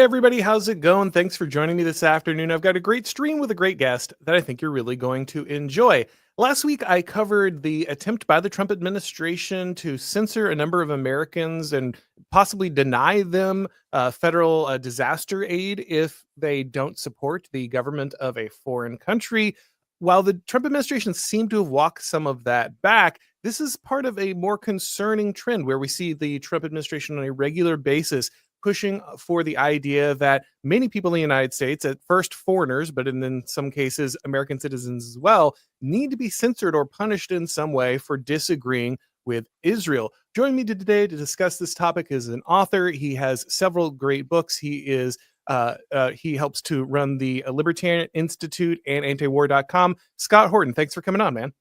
everybody, how's it going? Thanks for joining me this afternoon. I've got a great stream with a great guest that I think you're really going to enjoy. Last week, I covered the attempt by the Trump administration to censor a number of Americans and possibly deny them federal disaster aid if they don't support the government of a foreign country. While the Trump administration seemed to have walked some of that back, this is part of a more concerning trend where we see the Trump administration on a regular basis pushing for the idea that many people in the United States, at first foreigners, but in some cases American citizens as well, need to be censored or punished in some way for disagreeing with Israel. Joining me today to discuss this topic is an author. He has several great books. He helps to run the Libertarian Institute and antiwar.com. Scott Horton, thanks for coming on, man.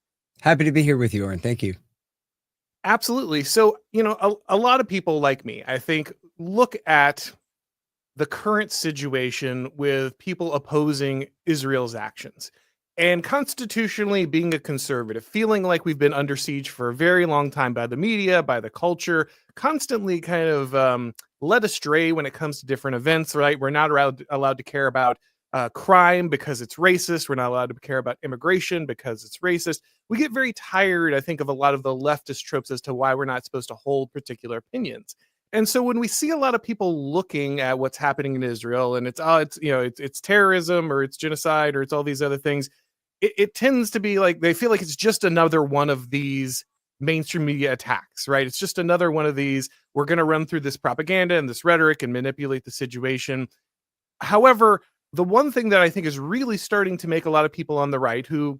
Happy to be here with you, Auron. Thank you. Absolutely. So, a lot of people like me, I think, look at the current situation with people opposing Israel's actions. And constitutionally, being a conservative, feeling like we've been under siege for a very long time by the media, by the culture, constantly kind of led astray when it comes to different events, right? We're not allowed to care about crime because it's racist. We're not allowed to care about immigration because it's racist. We get very tired, I think, of a lot of the leftist tropes as to why we're not supposed to hold particular opinions. And so when we see a lot of people looking at what's happening in Israel and it's terrorism or it's genocide or it's all these other things, it tends to be like they feel like it's just another one of these mainstream media attacks, right? It's just another one of these. We're going to run through this propaganda and this rhetoric and manipulate the situation. However, the one thing that I think is really starting to make a lot of people on the right who,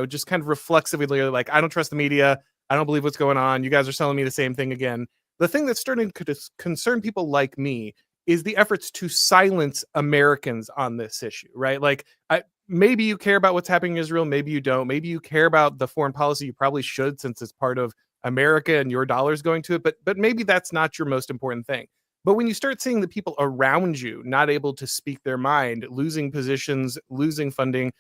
just kind of reflexively are like, I don't trust the media. I don't believe what's going on. You guys are selling me the same thing again. The thing that's starting to concern people like me is the efforts to silence Americans on this issue, right? Like, maybe you care about what's happening in Israel. Maybe you don't. Maybe you care about the foreign policy. You probably should, since it's part of America and your dollar's going to it. But maybe that's not your most important thing. But when you start seeing the people around you not able to speak their mind, losing positions, losing funding,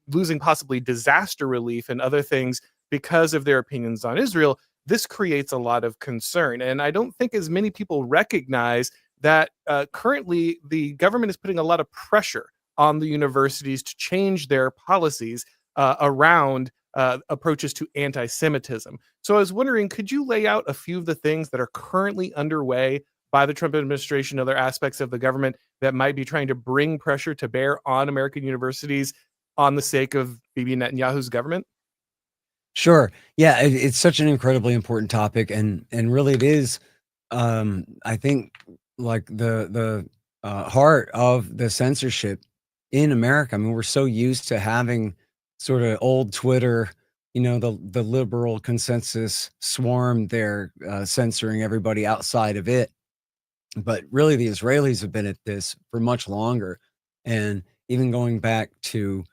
losing possibly disaster relief and other things because of their opinions on Israel, this creates a lot of concern. And I don't think as many people recognize that currently the government is putting a lot of pressure on the universities to change their policies around approaches to anti-Semitism. So I was wondering, could you lay out a few of the things that are currently underway by the Trump administration, other aspects of the government that might be trying to bring pressure to bear on American universities on the sake of Bibi Netanyahu's government? Sure. Yeah, it's such an incredibly important topic, and really it is. I think like the heart of the censorship in America. I mean, we're so used to having sort of old Twitter, the liberal consensus swarm there, censoring everybody outside of it. But really, the Israelis have been at this for much longer. And even going back to,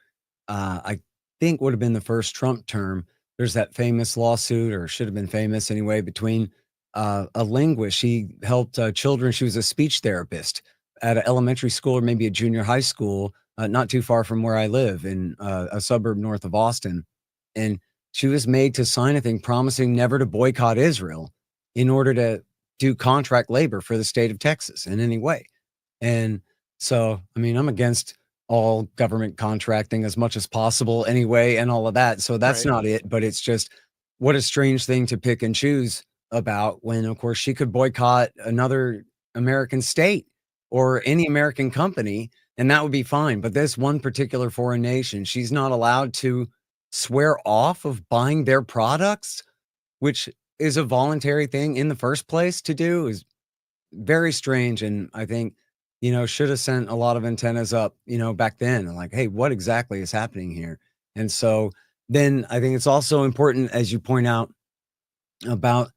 I think would have been the first Trump term, there's that famous lawsuit, or should have been famous anyway, between a linguist. She helped children. She was a speech therapist at an elementary school or maybe a junior high school, not too far from where I live in a suburb north of Austin. And she was made to sign a thing promising never to boycott Israel in order to do contract labor for the state of Texas in any way. And so, I mean, I'm against all government contracting as much as possible anyway, and all of that. So that's Right. not it, but it's just what a strange thing to pick and choose about when, of course, she could boycott another American state or any American company, and that would be fine. But this one particular foreign nation, she's not allowed to swear off of buying their products, which is a voluntary thing in the first place to do, is very strange. And I think, should have sent a lot of antennas up, back then, and like, hey, what exactly is happening here? And so then I think it's also important, as you point out, about,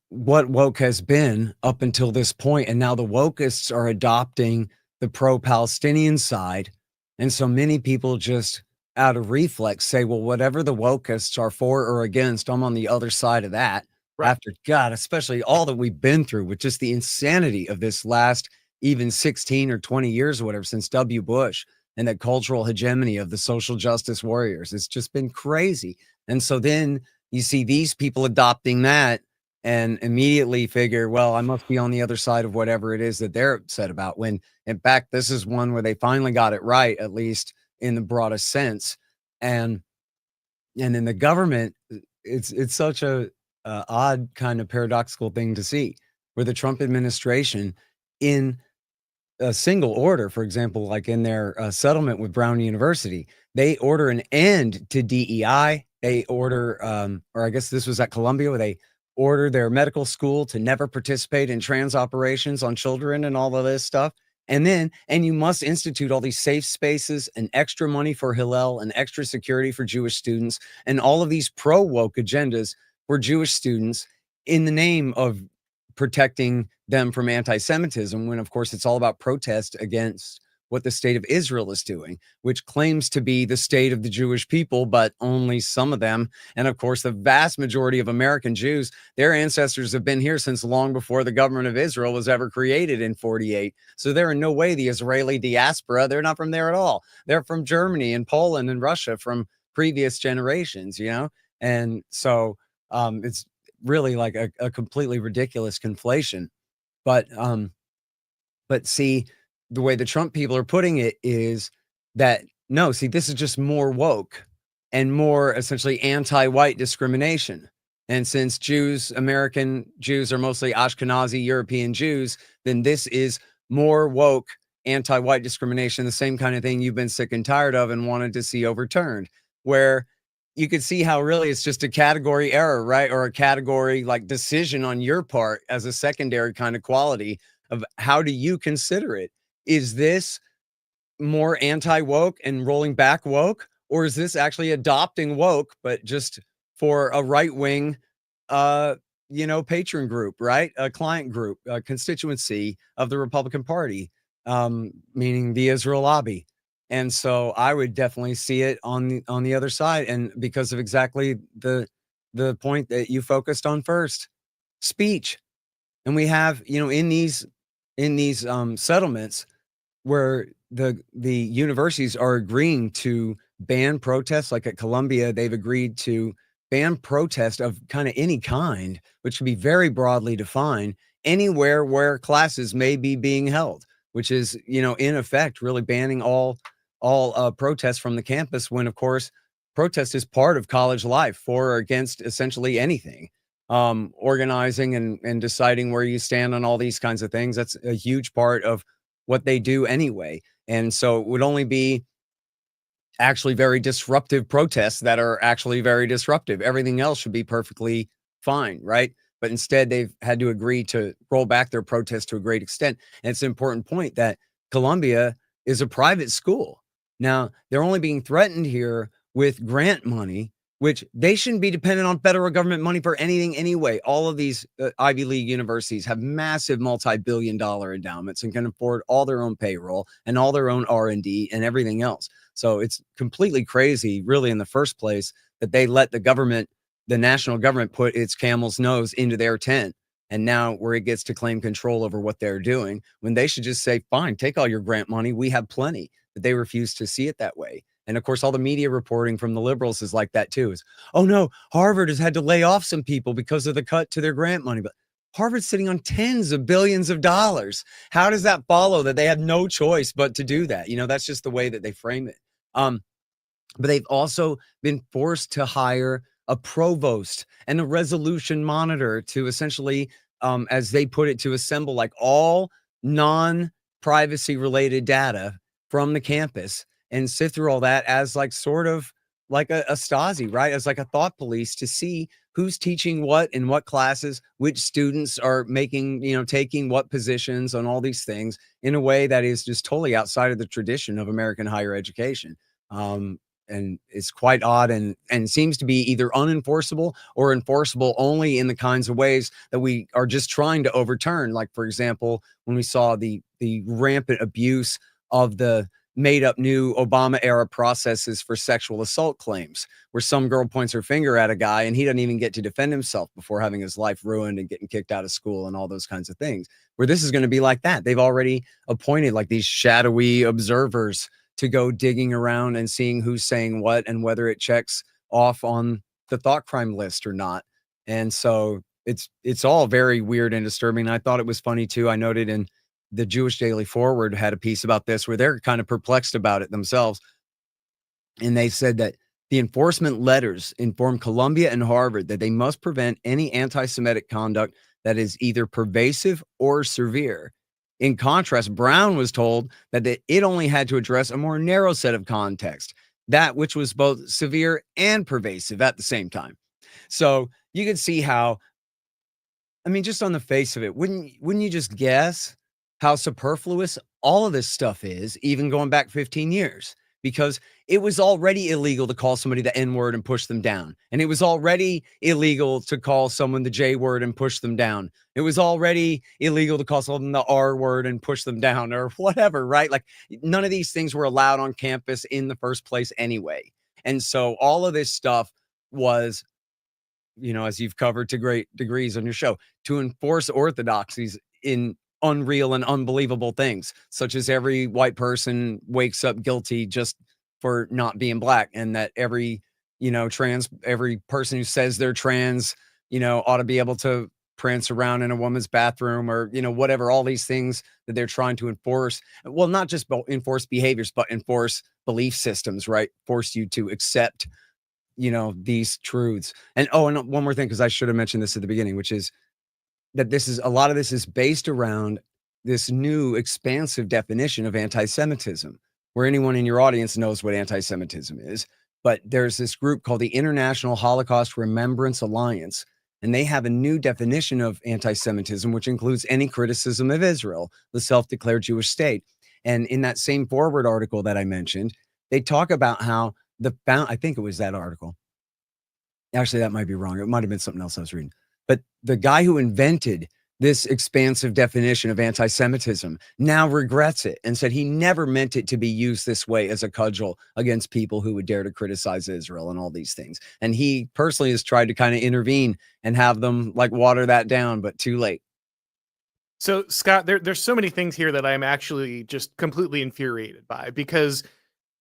what woke has been up until this point. And now the wokeists are adopting the pro-Palestinian side. And so many people just out of reflex say, well, whatever the wokeists are for or against, I'm on the other side of that. Right. After God, especially all that we've been through with just the insanity of this last even 16 or 20 years or whatever since W. Bush, and the cultural hegemony of the social justice warriors. It's just been crazy. And so then you see these people adopting that and immediately figure, well, I must be on the other side of whatever it is that they're upset about. When in fact, this is one where they finally got it right, at least in the broadest sense. And in the government, it's such a odd kind of paradoxical thing to see, where the Trump administration, in a single order, for example, like in their settlement with Brown University, they order an end to DEI. They order, or I guess this was at Columbia, where they order their medical school to never participate in trans operations on children and all of this stuff. And you must institute all these safe spaces and extra money for Hillel and extra security for Jewish students and all of these pro woke agendas for Jewish students in the name of protecting them from anti-Semitism, when of course it's all about protest against what the state of Israel is doing, which claims to be the state of the Jewish people, but only some of them. And of course, the vast majority of American Jews, their ancestors have been here since long before the government of Israel was ever created in 48. So they're in no way the Israeli diaspora. They're not from there at all. They're from Germany and Poland and Russia from previous generations, you know? And so it's really like a completely ridiculous conflation. But see, the way the Trump people are putting it is that no, see, this is just more woke and more essentially anti-white discrimination. And since American Jews are mostly Ashkenazi European Jews, then this is more woke anti-white discrimination, the same kind of thing you've been sick and tired of and wanted to see overturned, where you could see how really it's just a category error, right? Or a category like decision on your part as a secondary kind of quality of how do you consider it? Is this more anti-woke and rolling back woke? Or is this actually adopting woke, but just for a right-wing, patron group, right? A client group, a constituency of the Republican Party, meaning the Israel lobby. And so I would definitely see it on the other side, and because of exactly the point that you focused on first, speech. And we have, in these settlements where the universities are agreeing to ban protests, like at Columbia, they've agreed to ban protest of kind of any kind, which can be very broadly defined, anywhere where classes may be being held, which is, in effect, really banning all protests from the campus, when of course protest is part of college life for or against essentially anything. Organizing and deciding where you stand on all these kinds of things, that's a huge part of what they do anyway. And so it would only be actually very disruptive protests that are actually very disruptive. Everything else should be perfectly fine, right? But instead, they've had to agree to roll back their protests to a great extent. And it's an important point that Columbia is a private school. Now, they're only being threatened here with grant money, which they shouldn't be dependent on federal government money for anything anyway. All of these Ivy League universities have massive multi-billion-dollar endowments and can afford all their own payroll and all their own R&D and everything else. So it's completely crazy, really, in the first place, that they let the national government, put its camel's nose into their tent. And now where it gets to claim control over what they're doing, when they should just say, fine, take all your grant money. We have plenty. But they refuse to see it that way. And of course, all the media reporting from the liberals is like that too. Is, oh no, Harvard has had to lay off some people because of the cut to their grant money. But Harvard's sitting on tens of billions of dollars. How does that follow that they have no choice but to do that? That's just the way that they frame it. But they've also been forced to hire a provost and a resolution monitor to essentially, as they put it, to assemble like all non-privacy related data from the campus and sift through all that as like sort of like a Stasi, right? As like a thought police to see who's teaching what in what classes, which students are taking what positions on all these things in a way that is just totally outside of the tradition of American higher education. And it's quite odd and seems to be either unenforceable or enforceable only in the kinds of ways that we are just trying to overturn. Like, for example, when we saw the rampant abuse of the made up new Obama era processes for sexual assault claims, where some girl points her finger at a guy and he doesn't even get to defend himself before having his life ruined and getting kicked out of school and all those kinds of things, where this is going to be like that. They've already appointed like these shadowy observers to go digging around and seeing who's saying what and whether it checks off on the thought crime list or not. And so it's all very weird and disturbing. I thought it was funny too. I noted in the Jewish Daily Forward had a piece about this where they're kind of perplexed about it themselves. And they said that the enforcement letters inform Columbia and Harvard that they must prevent any anti-Semitic conduct that is either pervasive or severe. In contrast, Brown was told that it only had to address a more narrow set of context, that which was both severe and pervasive at the same time. So you can see how, I mean, just on the face of it, wouldn't you just guess how superfluous all of this stuff is, even going back 15 years? Because it was already illegal to call somebody the N-word and push them down. And it was already illegal to call someone the J-word and push them down. It was already illegal to call someone the R-word and push them down or whatever, right? Like none of these things were allowed on campus in the first place anyway. And so all of this stuff was, as you've covered to great degrees on your show, to enforce orthodoxies in unreal and unbelievable things, such as every white person wakes up guilty just for not being black, and that every person who says they're trans, ought to be able to prance around in a woman's bathroom or, whatever, all these things that they're trying to enforce. Well, not just enforce behaviors, but enforce belief systems, right? Force you to accept, these truths. And one more thing, because I should have mentioned this at the beginning, which is that a lot of this is based around this new expansive definition of anti-Semitism, where anyone in your audience knows what anti-Semitism is. But there's this group called the International Holocaust Remembrance Alliance, and they have a new definition of anti-Semitism, which includes any criticism of Israel, the self-declared Jewish state. And in that same forward article that I mentioned, they talk about how I think it was that article. Actually, that might be wrong. It might have been something else I was reading. But the guy who invented this expansive definition of anti-Semitism now regrets it and said he never meant it to be used this way as a cudgel against people who would dare to criticize Israel and all these things. And he personally has tried to kind of intervene and have them like water that down, but too late. So, Scott, there's so many things here that I'm actually just completely infuriated by, because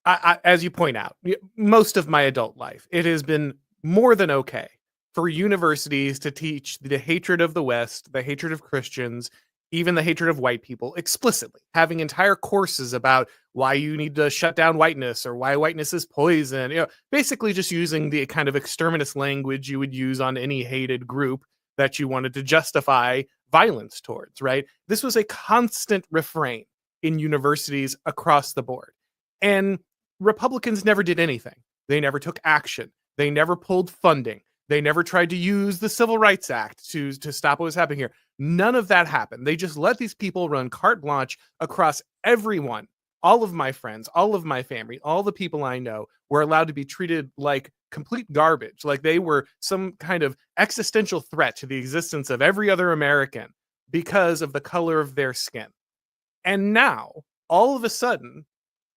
as you point out, most of my adult life, it has been more than okay for universities to teach the hatred of the West, the hatred of Christians, even the hatred of white people explicitly, having entire courses about why you need to shut down whiteness or why whiteness is poison, basically just using the kind of exterminist language you would use on any hated group that you wanted to justify violence towards, right? This was a constant refrain in universities across the board. And Republicans never did anything. They never took action. They never pulled funding. They never tried to use the Civil Rights Act to stop what was happening here. None of that happened. They just let these people run carte blanche across everyone. All of my friends, all of my family, all the people I know were allowed to be treated like complete garbage, like they were some kind of existential threat to the existence of every other American because of the color of their skin. And now, all of a sudden,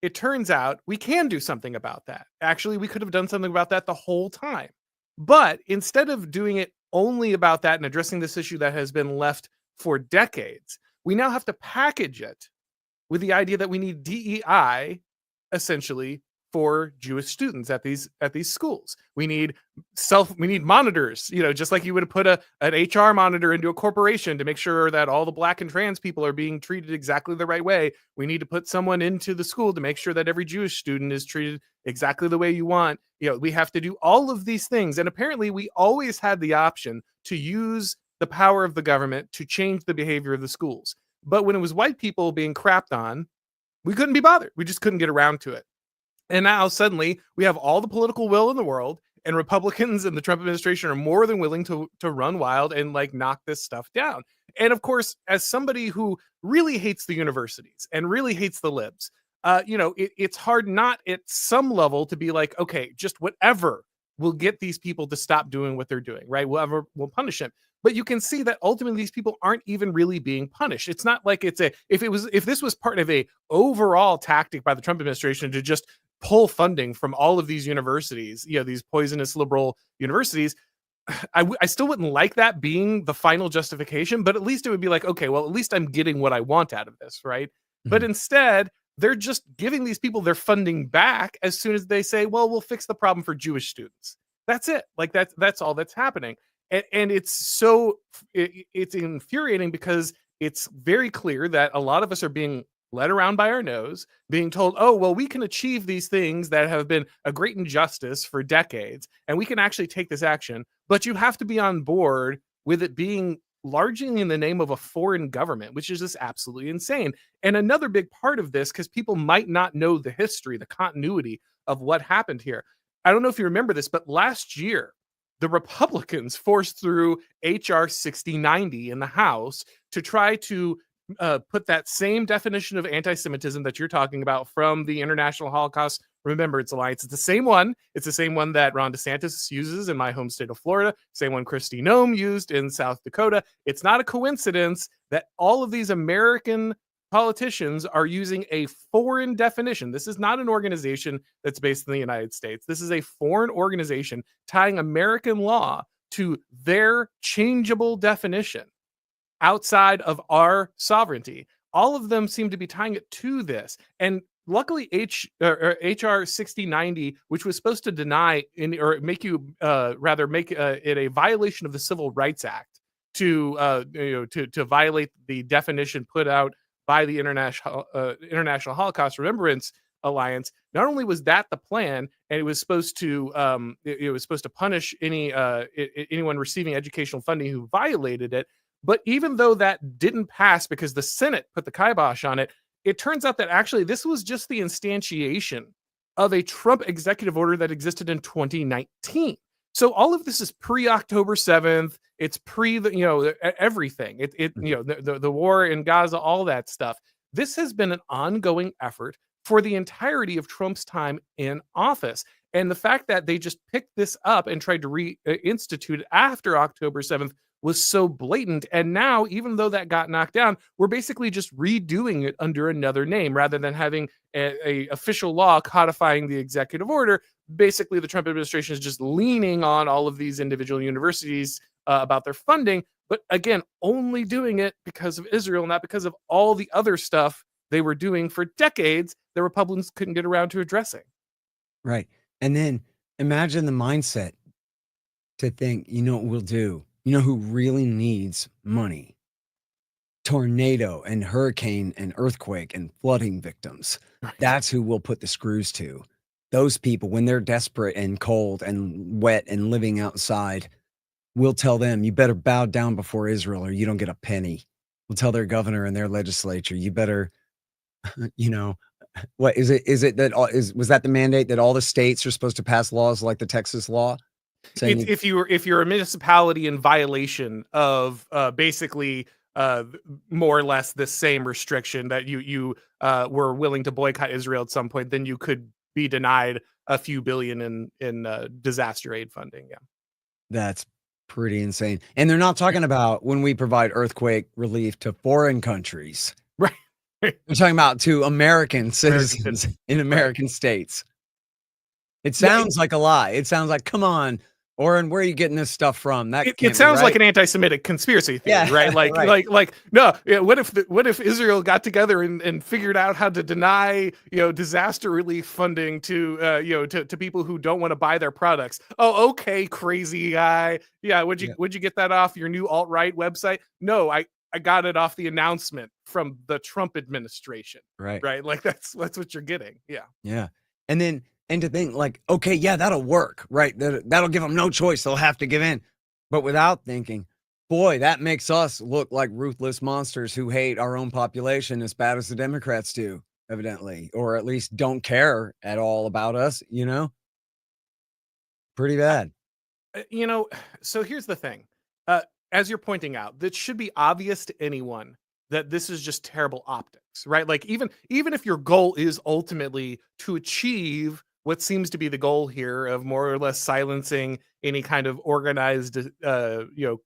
it turns out we can do something about that. Actually, we could have done something about that the whole time. But instead of doing it only about that and addressing this issue that has been left for decades, we now have to package it with the idea that we need DEI, essentially, for Jewish students at these schools. We need monitors, just like you would put an HR monitor into a corporation to make sure that all the black and trans people are being treated exactly the right way. We need to put someone into the school to make sure that every Jewish student is treated exactly the way you want. We have to do all of these things. And apparently we always had the option to use the power of the government to change the behavior of the schools. But when it was white people being crapped on, we couldn't be bothered. We just couldn't get around to it. And now suddenly we have all the political will in the world, and Republicans and the Trump administration are more than willing to run wild and like knock this stuff down. And of course, as somebody who really hates the universities and really hates the libs, it's hard not at some level to be like, okay, just whatever will get these people to stop doing what they're doing, right? Whatever will punish them. But you can see that ultimately these people aren't even really being punished. It's not like if this was part of a overall tactic by the Trump administration to just pull funding from all of these universities, these poisonous liberal universities, I still wouldn't like that being the final justification, but at least it would be like, okay, well, at least I'm getting what I want out of this, right? Mm-hmm. But instead, they're just giving these people their funding back as soon as they say, well, we'll fix the problem for Jewish students. That's it. Like that's all that's happening. And it's infuriating because it's very clear that a lot of us are being led around by our nose, being told, oh, well, we can achieve these things that have been a great injustice for decades, and we can actually take this action, but you have to be on board with it being largely in the name of a foreign government, which is just absolutely insane. And another big part of this, because people might not know the history, the continuity of what happened here. I don't know if you remember this, but last year, the Republicans forced through H.R. 6090 in the House to try to put that same definition of anti-Semitism that you're talking about from the International Holocaust Remembrance Alliance. It's the same one. It's the same one that Ron DeSantis uses in my home state of Florida. Same one Kristi Noem used in South Dakota. It's not a coincidence that all of these American politicians are using a foreign definition. This is not an organization that's based in the United States. This is a foreign organization tying American law to their changeable definition outside of our sovereignty. All of them seem to be tying it to this. And luckily, HR 6090, which was supposed to deny or make you make it a violation of the Civil Rights Act to violate the definition put out by the International Holocaust Remembrance Alliance. Not only was that the plan, and it was supposed to punish anyone receiving educational funding who violated it. But even though that didn't pass because the Senate put the kibosh on it, it turns out that actually this was just the instantiation of a Trump executive order that existed in 2019. So all of this is pre-October 7th. It's everything. The war in Gaza, all that stuff. This has been an ongoing effort for the entirety of Trump's time in office. And the fact that they just picked this up and tried to reinstitute it after October 7th was so blatant. And now, even though that got knocked down, we're basically just redoing it under another name rather than having a official law codifying the executive order. Basically, the Trump administration is just leaning on all of these individual universities about their funding, but again, only doing it because of Israel, not because of all the other stuff they were doing for decades the Republicans couldn't get around to addressing. Right. And then imagine the mindset to think, you know what we'll do? You know who really needs money? Tornado and hurricane and earthquake and flooding victims. Right. That's who we'll put the screws to. Those people, when they're desperate and cold and wet and living outside, we'll tell them, you better bow down before Israel or you don't get a penny. We'll tell their governor and their legislature, you better, what is it? Was that the mandate that all the states are supposed to pass laws like the Texas law? If you're a municipality in violation of basically more or less the same restriction that you were willing to boycott Israel at some point, then you could be denied a few billion in disaster aid funding. Yeah, that's pretty insane. And they're not talking about when we provide earthquake relief to foreign countries. Right. They're talking about to American citizens in American states. It sounds like a lie. It sounds like, come on, Auron, where are you getting this stuff from? It sounds like an anti-Semitic conspiracy theory, right? Like no. What if Israel got together and figured out how to deny disaster relief funding to to people who don't want to buy their products? Oh, okay, crazy guy. Yeah, would you get that off your new alt-right website? No, I got it off the announcement from the Trump administration. Right. Like that's what you're getting. Yeah. Yeah. And to think like, okay, yeah, that'll work, right? That'll give them no choice. They'll have to give in. But without thinking, boy, that makes us look like ruthless monsters who hate our own population as bad as the Democrats do, evidently, or at least don't care at all about us, Pretty bad. So here's the thing. As you're pointing out, that should be obvious to anyone that this is just terrible optics, right? Like even if your goal is ultimately to achieve what seems to be the goal here of more or less silencing any kind of organized,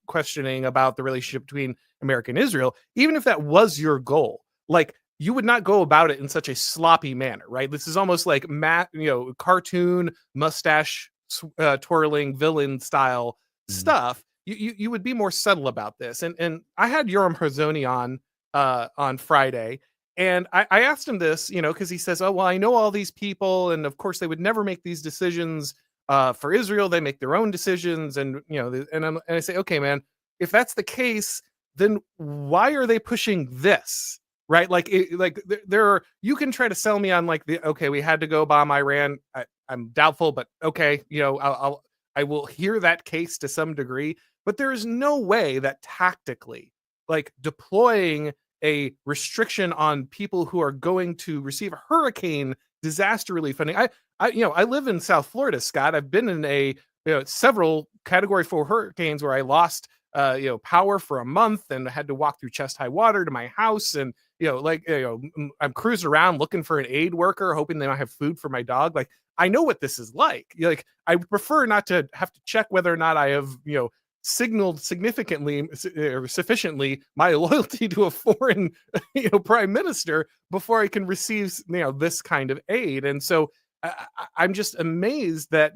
questioning about the relationship between America and Israel, even if that was your goal, like you would not go about it in such a sloppy manner, right? This is almost like cartoon mustache twirling villain style stuff. You would be more subtle about this. And I had Yoram Hazony on Friday. And I asked him this, because he says, oh, well, I know all these people. And of course, they would never make these decisions for Israel. They make their own decisions, and and I say, okay, man, if that's the case, then why are they pushing this? Right? Like, there are, you can try to sell me on like okay, we had to go bomb Iran. I'm doubtful, but okay, I will hear that case to some degree, but there is no way that tactically, like deploying a restriction on people who are going to receive hurricane disaster relief funding. I live in South Florida, Scott. I've been in several Category 4 hurricanes where I lost power for a month and had to walk through chest high water to my house, and I'm cruising around looking for an aid worker, hoping they might have food for my dog. Like, I know what this is like. Like, I prefer not to have to check whether or not I have signaled significantly or sufficiently my loyalty to a foreign prime minister before I can receive this kind of aid. And so I'm just amazed that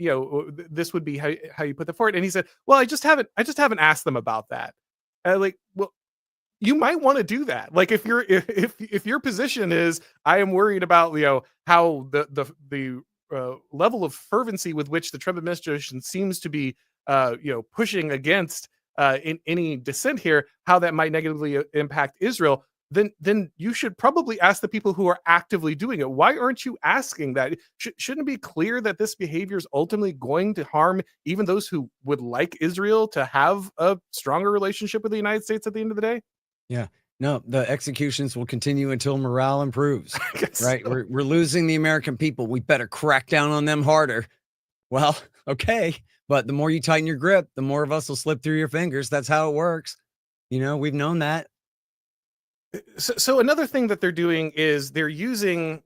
this would be how you put that forward. And he said, "Well, I just haven't asked them about that." Like, well, you might want to do that. Like, if your position is, I am worried about how the level of fervency with which the Trump administration seems to be pushing against in any dissent here, how that might negatively impact Israel, then you should probably ask the people who are actively doing it. Why aren't you asking that? Shouldn't it be clear that this behavior is ultimately going to harm even those who would like Israel to have a stronger relationship with the United States at the end of the day? Yeah. No, the executions will continue until morale improves. Right? So. We're losing the American people. We better crack down on them harder. Well, okay. But the more you tighten your grip, the more of us will slip through your fingers. That's how it works. We've known that. So another thing that they're doing is they're using,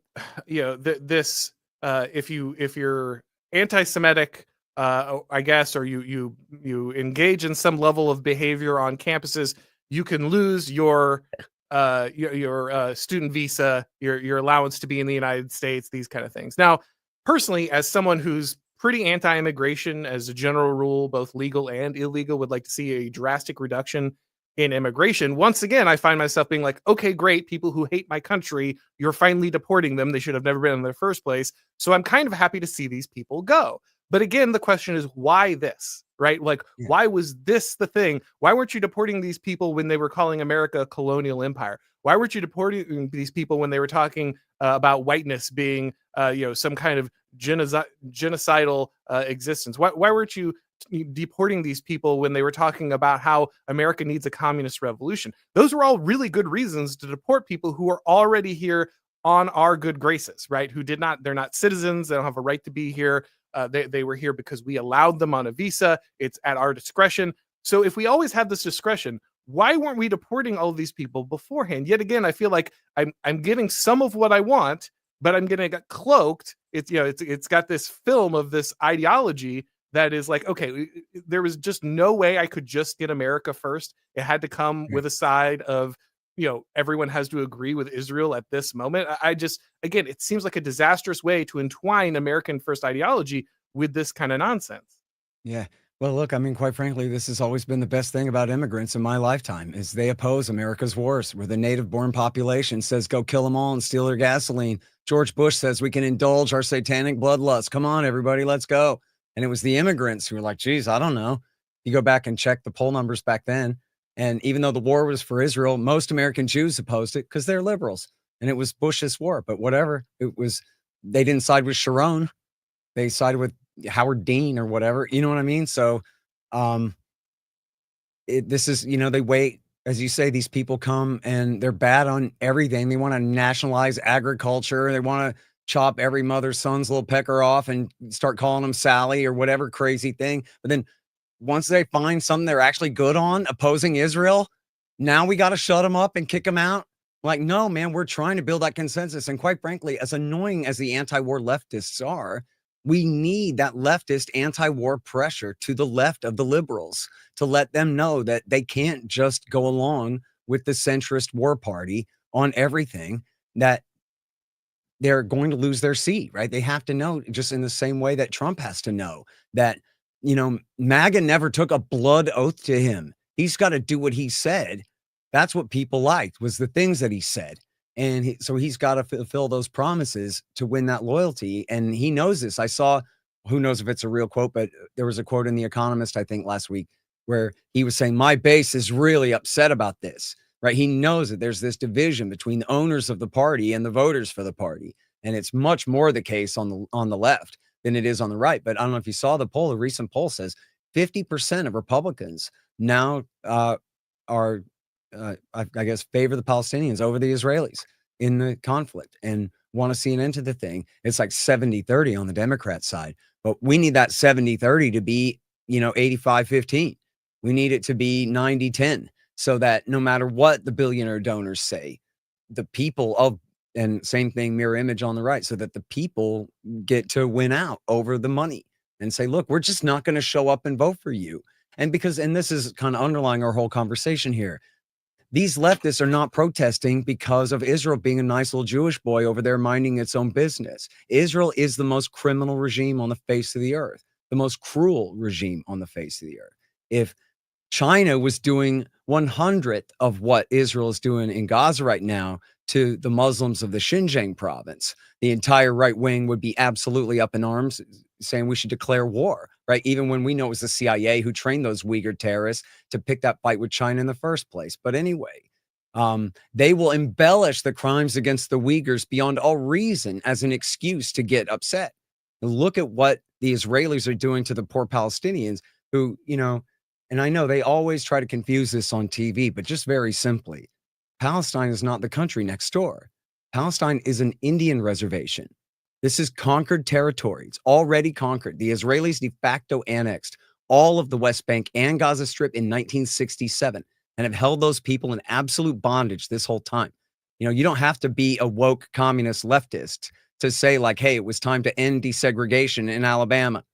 this. If you're anti-Semitic, I guess, or you engage in some level of behavior on campuses, you can lose your student visa, your allowance to be in the United States, these kind of things. Now, personally, as someone who's pretty anti-immigration as a general rule, both legal and illegal, would like to see a drastic reduction in immigration. Once again, I find myself being like, okay, great, people who hate my country, you're finally deporting them. They should have never been in the first place. So I'm kind of happy to see these people go. But again, the question is, why this, right? Like, Yeah. why was this the thing? Why weren't you deporting these people when they were calling America a colonial empire? Why weren't you deporting these people when they were talking about whiteness being, some kind of genocidal existence? Why weren't you deporting these people when they were talking about how America needs a communist revolution? Those were all really good reasons to deport people who are already here on our good graces, right? They're not citizens. They don't have a right to be here. They were here because we allowed them on a visa. It's at our discretion. So if we always have this discretion, why weren't we deporting all of these people beforehand? Yet again, I feel like I'm getting some of what I want, but I'm getting it cloaked. It's got this film of this ideology that is like, okay, there was just no way I could just get America first. It had to come with a side of, everyone has to agree with Israel at this moment. Again, it seems like a disastrous way to entwine American first ideology with this kind of nonsense. Yeah. Well, look, I mean, quite frankly, this has always been the best thing about immigrants in my lifetime is they oppose America's wars, where the native born population says, go kill them all and steal their gasoline. George Bush says we can indulge our satanic bloodlust. Come on, everybody, let's go. And it was the immigrants who were like, geez, I don't know. You go back and check the poll numbers back then. And even though the war was for Israel, most American Jews opposed it because they're liberals. And it was Bush's war. But whatever, they didn't side with Sharon. They sided with Howard Dean or whatever. You know what I mean? So this is, they wait. As you say, these people come and they're bad on everything. They want to nationalize agriculture. They want to chop every mother's son's little pecker off and start calling them Sally or whatever crazy thing. But then once they find something they're actually good on, opposing Israel, now we got to shut them up and kick them out. Like, no, man, we're trying to build that consensus. And quite frankly, as annoying as the anti-war leftists are, we need that leftist anti-war pressure to the left of the liberals to let them know that they can't just go along with the centrist war party on everything, that they're going to lose their seat, right? They have to know, just in the same way that Trump has to know that, MAGA never took a blood oath to him. He's got to do what he said. That's what people liked, was the things that he said. And so he's got to fulfill those promises to win that loyalty. And he knows this. I saw who knows if it's a real quote, but there was a quote in The Economist, I think, last week, where he was saying, my base is really upset about this, right? He knows that there's this division between the owners of the party and the voters for the party. And it's much more the case on the left than it is on the right. But I don't know if you saw the poll. A recent poll says 50% of Republicans now are, I guess, favor the Palestinians over the Israelis in the conflict and want to see an end to the thing. It's like 70-30 on the Democrat side. But we need that 70-30 to be, 85-15. We need it to be 90-10 so that no matter what the billionaire donors say, the people of, and same thing, mirror image on the right, so that the people get to win out over the money and say, look, we're just not going to show up and vote for you. And this is kind of underlying our whole conversation here. These leftists are not protesting because of Israel being a nice little Jewish boy over there minding its own business. Israel is the most criminal regime on the face of the earth, the most cruel regime on the face of the earth. If China was doing 100th of what Israel is doing in Gaza right now to the Muslims of the Xinjiang province, the entire right wing would be absolutely up in arms, saying we should declare war, right? Even when we know it was the CIA who trained those Uyghur terrorists to pick that fight with China in the first place. But anyway, they will embellish the crimes against the Uyghurs beyond all reason as an excuse to get upset. Look at what the Israelis are doing to the poor Palestinians who, and I know they always try to confuse this on TV, but just very simply, Palestine is not the country next door. Palestine is an Indian reservation. This is conquered territory. It's already conquered. The Israelis de facto annexed all of the West Bank and Gaza Strip in 1967 and have held those people in absolute bondage this whole time. You don't have to be a woke communist leftist to say like, hey, it was time to end desegregation in Alabama.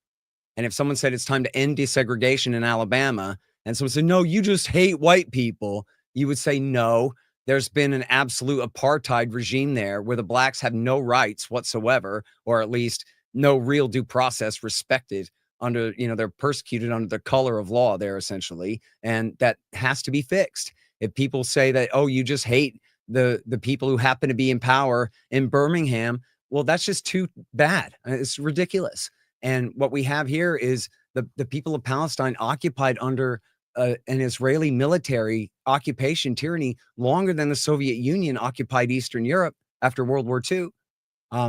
And if someone said it's time to end desegregation in Alabama, and someone said, no, you just hate white people, you would say, no, there's been an absolute apartheid regime there where the blacks have no rights whatsoever, or at least no real due process respected under, they're persecuted under the color of law there essentially. And that has to be fixed. If people say that, oh, you just hate the people who happen to be in power in Birmingham, well, that's just too bad. It's ridiculous. And what we have here is the people of Palestine occupied under an Israeli military occupation tyranny longer than the Soviet Union occupied Eastern Europe after World War II.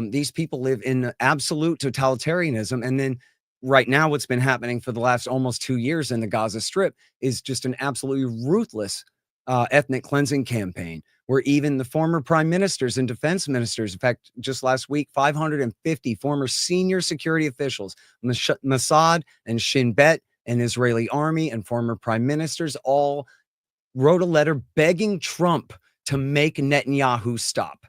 These people live in absolute totalitarianism. And then right now, what's been happening for the last almost 2 years in the Gaza Strip is just an absolutely ruthless ethnic cleansing campaign, where even the former prime ministers and defense ministers, in fact, just last week, 550 former senior security officials, Mossad and Shin Bet and Israeli army and former prime ministers all wrote a letter begging Trump to make Netanyahu stop.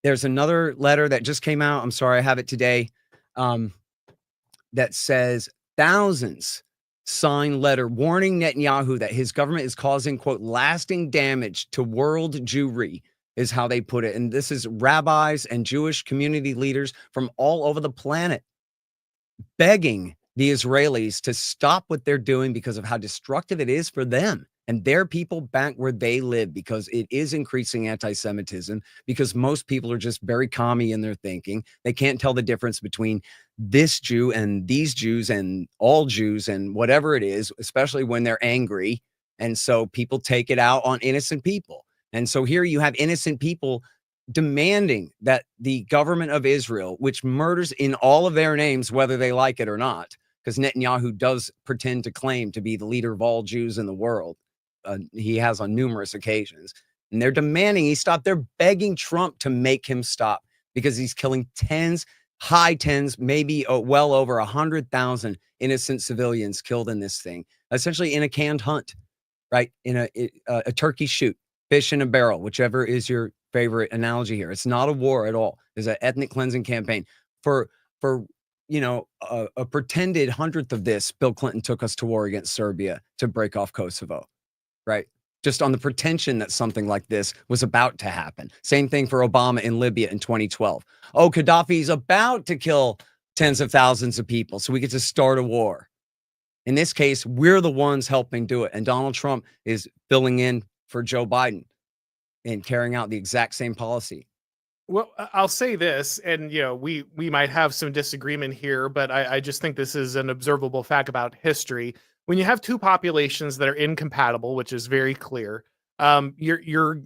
There's another letter that just came out. I'm sorry, I have it today. That says thousands signed letter warning Netanyahu that his government is causing, quote, lasting damage to world Jewry, is how they put it. And this is rabbis and Jewish community leaders from all over the planet begging the Israelis to stop what they're doing because of how destructive it is for them and their people back where they live, because it is increasing anti-Semitism, because most people are just very commie in their thinking. They can't tell the difference between this Jew and these Jews and all Jews and whatever it is, especially when they're angry. And so people take it out on innocent people. And so here you have innocent people demanding that the government of Israel, which murders in all of their names, whether they like it or not, because Netanyahu does pretend to claim to be the leader of all Jews in the world. He has on numerous occasions. And they're demanding he stop. They're begging Trump to make him stop because he's killing high tens, maybe well over 100,000 innocent civilians killed in this thing, essentially in a canned hunt, right? In a turkey shoot, fish in a barrel, whichever is your favorite analogy here. It's not a war at all. It's an ethnic cleansing campaign. For a pretended 100th of this, Bill Clinton took us to war against Serbia to break off Kosovo, right? Just on the pretension that something like this was about to happen. Same thing for Obama in Libya in 2012. Oh, Gaddafi's about to kill tens of thousands of people, so we get to start a war. In this case, we're the ones helping do it. And Donald Trump is filling in for Joe Biden and carrying out the exact same policy. Well, I'll say this, and we might have some disagreement here, but I just think this is an observable fact about history. When you have two populations that are incompatible, which is very clear, you're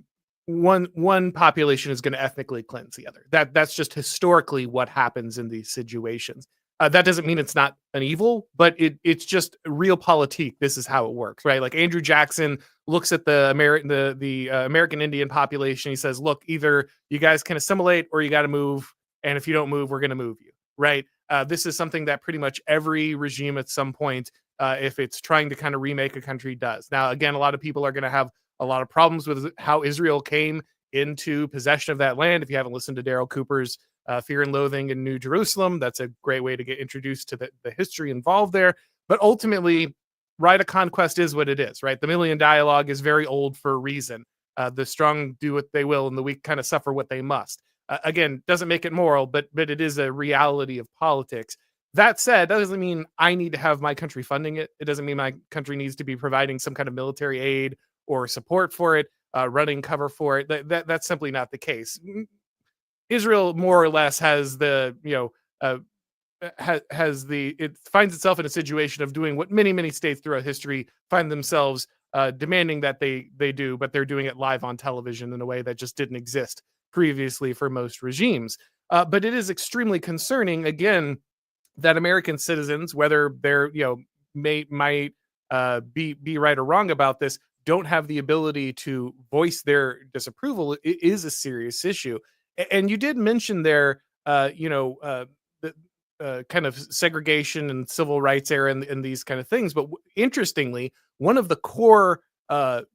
one population is going to ethnically cleanse the other. That's just historically what happens in these situations. That doesn't mean it's not an evil, but it's just realpolitik. This is how it works, right? Like Andrew Jackson looks at the American Indian population. He says, "Look, either you guys can assimilate or you got to move, and if you don't move, we're going to move you." Right? This is something that pretty much every regime at some point, if it's trying to kind of remake a country, does. Now, again, a lot of people are going to have a lot of problems with how Israel came into possession of that land. If you haven't listened to Daryl Cooper's Fear and Loathing in New Jerusalem, that's a great way to get introduced to the history involved there. But ultimately, right of conquest is what it is, right? The Million Dialogue is very old for a reason. The strong do what they will, and the weak kind of suffer what they must. Again, doesn't make it moral, but it is a reality of politics. That said, that doesn't mean I need to have my country funding it. It doesn't mean my country needs to be providing some kind of military aid or support for it, running cover for it. That's simply not the case. Israel more or less has the it finds itself in a situation of doing what many states throughout history find themselves demanding that they do, but they're doing it live on television in a way that just didn't exist previously for most regimes. But it is extremely concerning, again, that American citizens, whether they're might be right or wrong about this, don't have the ability to voice their disapproval. It is a serious issue. And you did mention there, the kind of segregation and civil rights era and these kind of things. But interestingly, one of the core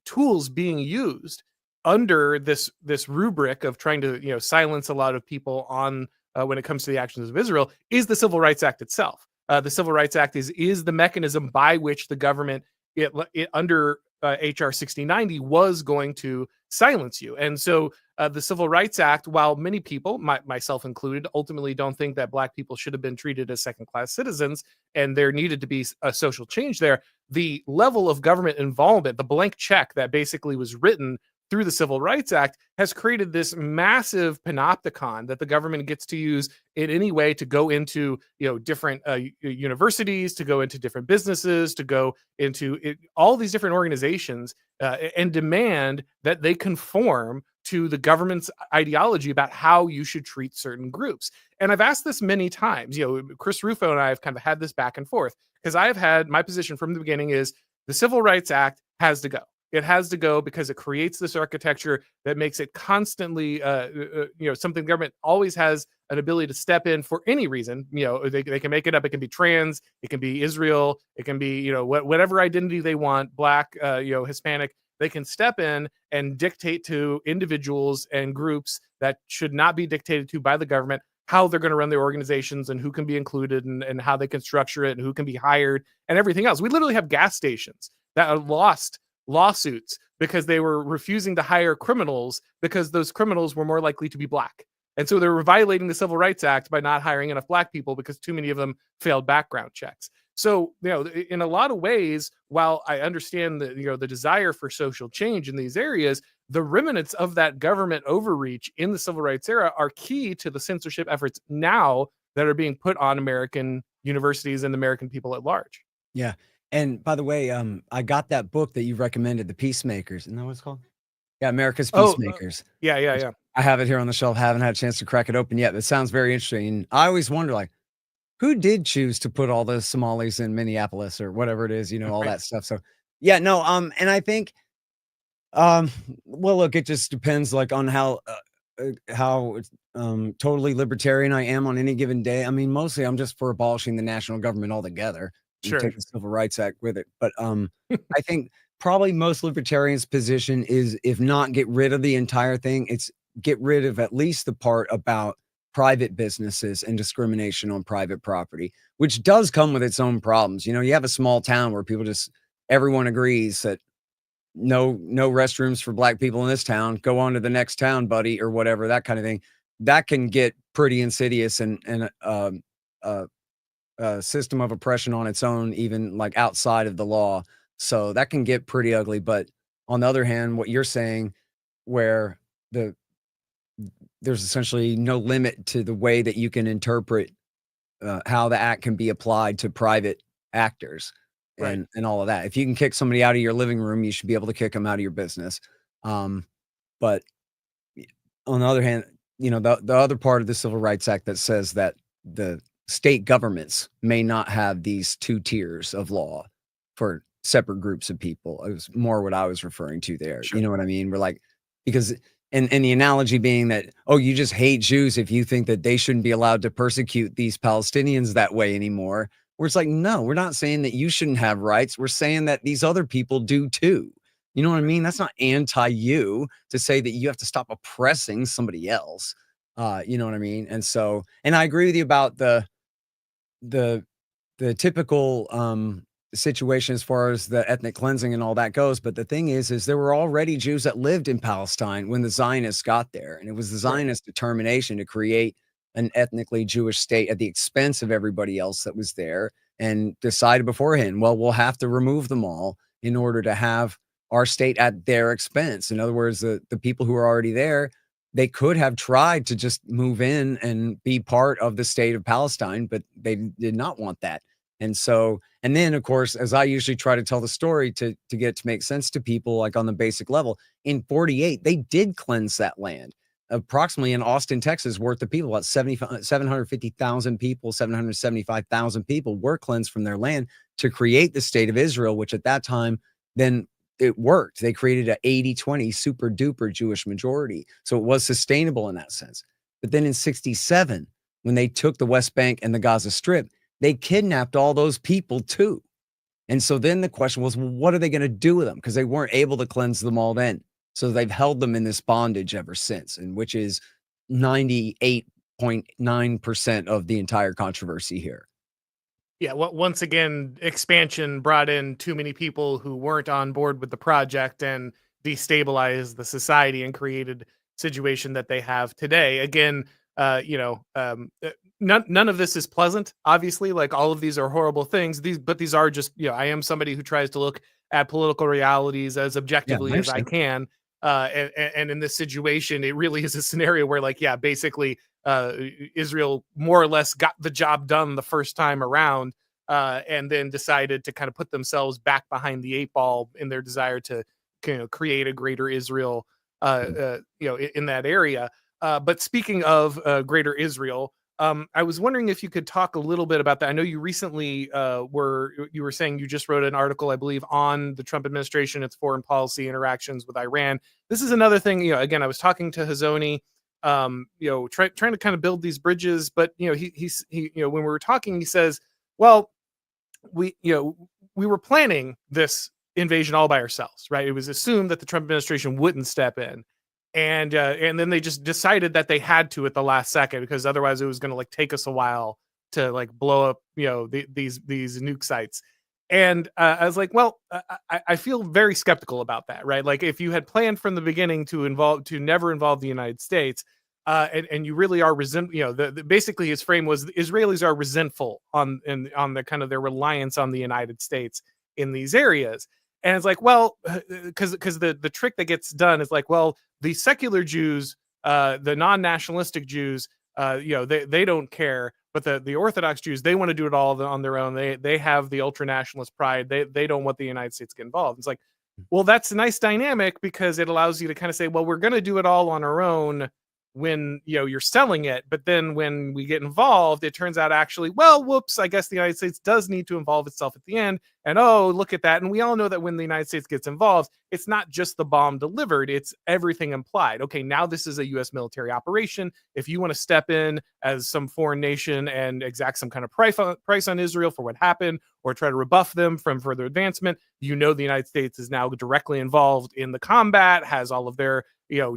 tools being used under this rubric of trying to silence a lot of people on when it comes to the actions of Israel is the Civil Rights Act itself. The Civil Rights Act is the mechanism by which the government under HR 6090 was going to silence you. And so the Civil Rights Act, while many people, myself included, ultimately don't think that Black people should have been treated as second-class citizens and there needed to be a social change there, the level of government involvement, the blank check that basically was written through the Civil Rights Act has created this massive panopticon that the government gets to use in any way to go into different universities, to go into different businesses, to go into all these different organizations and demand that they conform to the government's ideology about how you should treat certain groups. And I've asked this many times. Chris Rufo and I have kind of had this back and forth because I have had my position from the beginning is the Civil Rights Act has to go. It has to go because it creates this architecture that makes it constantly, something the government always has an ability to step in for any reason. They can make it up. It can be trans. It can be Israel. It can be, whatever identity they want, Black, Hispanic. They can step in and dictate to individuals and groups that should not be dictated to by the government how they're going to run their organizations and who can be included and how they can structure it and who can be hired and everything else. We literally have gas stations that are lost lawsuits because they were refusing to hire criminals because those criminals were more likely to be Black. And so they were violating the Civil Rights Act by not hiring enough Black people because too many of them failed background checks. So, in a lot of ways, while I understand the desire for social change in these areas, the remnants of that government overreach in the Civil Rights era are key to the censorship efforts now that are being put on American universities and American people at large. Yeah. And by the way, I got that book that you recommended, The Peacemakers. Isn't that what it's called? Yeah, America's Peacemakers. Yeah. I have it here on the shelf. Haven't had a chance to crack it open yet. It sounds very interesting. And I always wonder, like, who did choose to put all the Somalis in Minneapolis or whatever it is, all that stuff. So yeah, no, and I think, well, look, it just depends like on how totally libertarian I am on any given day. I mean, mostly I'm just for abolishing the national government altogether. Sure. Take the Civil Rights Act with it. But I think probably most libertarians' position is if not get rid of the entire thing, it's get rid of at least the part about private businesses and discrimination on private property, which does come with its own problems. You have a small town where everyone agrees that no restrooms for Black people in this town, go on to the next town, buddy, or whatever, that kind of thing. That can get pretty insidious and a system of oppression on its own, even like outside of the law. So that can get pretty ugly. But on the other hand, what you're saying, where there's essentially no limit to the way that you can interpret how the act can be applied to private actors Right. and all of that. If you can kick somebody out of your living room, you should be able to kick them out of your business. But on the other hand, the other part of the Civil Rights Act that says that the state governments may not have these two tiers of law for separate groups of people. It was more what I was referring to there. Sure. You know what I mean? We're like, because and the analogy being that, oh, you just hate Jews if you think that they shouldn't be allowed to persecute these Palestinians that way anymore. Where it's like, no, we're not saying that you shouldn't have rights. We're saying that these other people do too. You know what I mean? That's not anti-you to say that you have to stop oppressing somebody else. You know what I mean? And so, and I agree with you about the typical situation as far as the ethnic cleansing and all that goes. But the thing is there were already Jews that lived in Palestine when the Zionists got there. And it was the Zionist determination to create an ethnically Jewish state at the expense of everybody else that was there, and decided beforehand, well, we'll have to remove them all in order to have our state at their expense. In other words, the people who are already there, they could have tried to just move in and be part of the state of Palestine, but they did not want that. And so, and then of course, as I usually try to tell the story to get it to make sense to people, like on the basic level, in 48, they did cleanse that land. Approximately in Austin, Texas, worth of people, about 750,000 people, 775,000 people were cleansed from their land to create the state of Israel, which at that time, then it worked. They created an 80-20 super duper Jewish majority. So it was sustainable in that sense. But then in 67, when they took the West Bank and the Gaza Strip, they kidnapped all those people too. And so then the question was, well, what are they going to do with them? Because they weren't able to cleanse them all then. So they've held them in this bondage ever since, and which is 98.9% of the entire controversy here. Yeah, well, once again, expansion brought in too many people who weren't on board with the project and destabilized the society and created situation that they have today. Again, none of this is pleasant. Obviously, like all of these are horrible things. These are just, I am somebody who tries to look at political realities as objectively as I can. And in this situation, it really is a scenario where, like, yeah, basically, Israel more or less got the job done the first time around, and then decided to kind of put themselves back behind the eight ball in their desire to create a greater Israel, in that area. But speaking of greater Israel, I was wondering if you could talk a little bit about that. I know you recently were saying you just wrote an article, I believe, on the Trump administration, its foreign policy interactions with Iran. This is another thing. Again, I was talking to Hazoni, trying to kind of build these bridges, but he when we were talking, he says, well, we were planning this invasion all by ourselves, right? It was assumed that the Trump administration wouldn't step in. And then they just decided that they had to at the last second, because otherwise it was going to like take us a while to like blow up, these nuke sites. And I was like, well, I feel very skeptical about that, right? Like if you had planned from the beginning to never involve the United States, and you really are basically his frame was the Israelis are resentful on the kind of their reliance on the United States in these areas. And it's like, well, because the trick that gets done is like, well, the secular Jews, the non-nationalistic Jews, they don't care, but the Orthodox Jews, they want to do it all on their own. They have the ultra-nationalist pride. They don't want the United States to get involved. It's like, well, that's a nice dynamic because it allows you to kind of say, well, we're going to do it all on our own when you're selling it, but then when we get involved, it turns out actually, well, whoops, I guess the United States does need to involve itself at the end. And oh, look at that. And we all know that when the United States gets involved, it's not just the bomb delivered, it's everything implied. Okay, now this is a US military operation. If you want to step in as some foreign nation and exact some kind of price on Israel for what happened, or try to rebuff them from further advancement, the United States is now directly involved in the combat, has all of their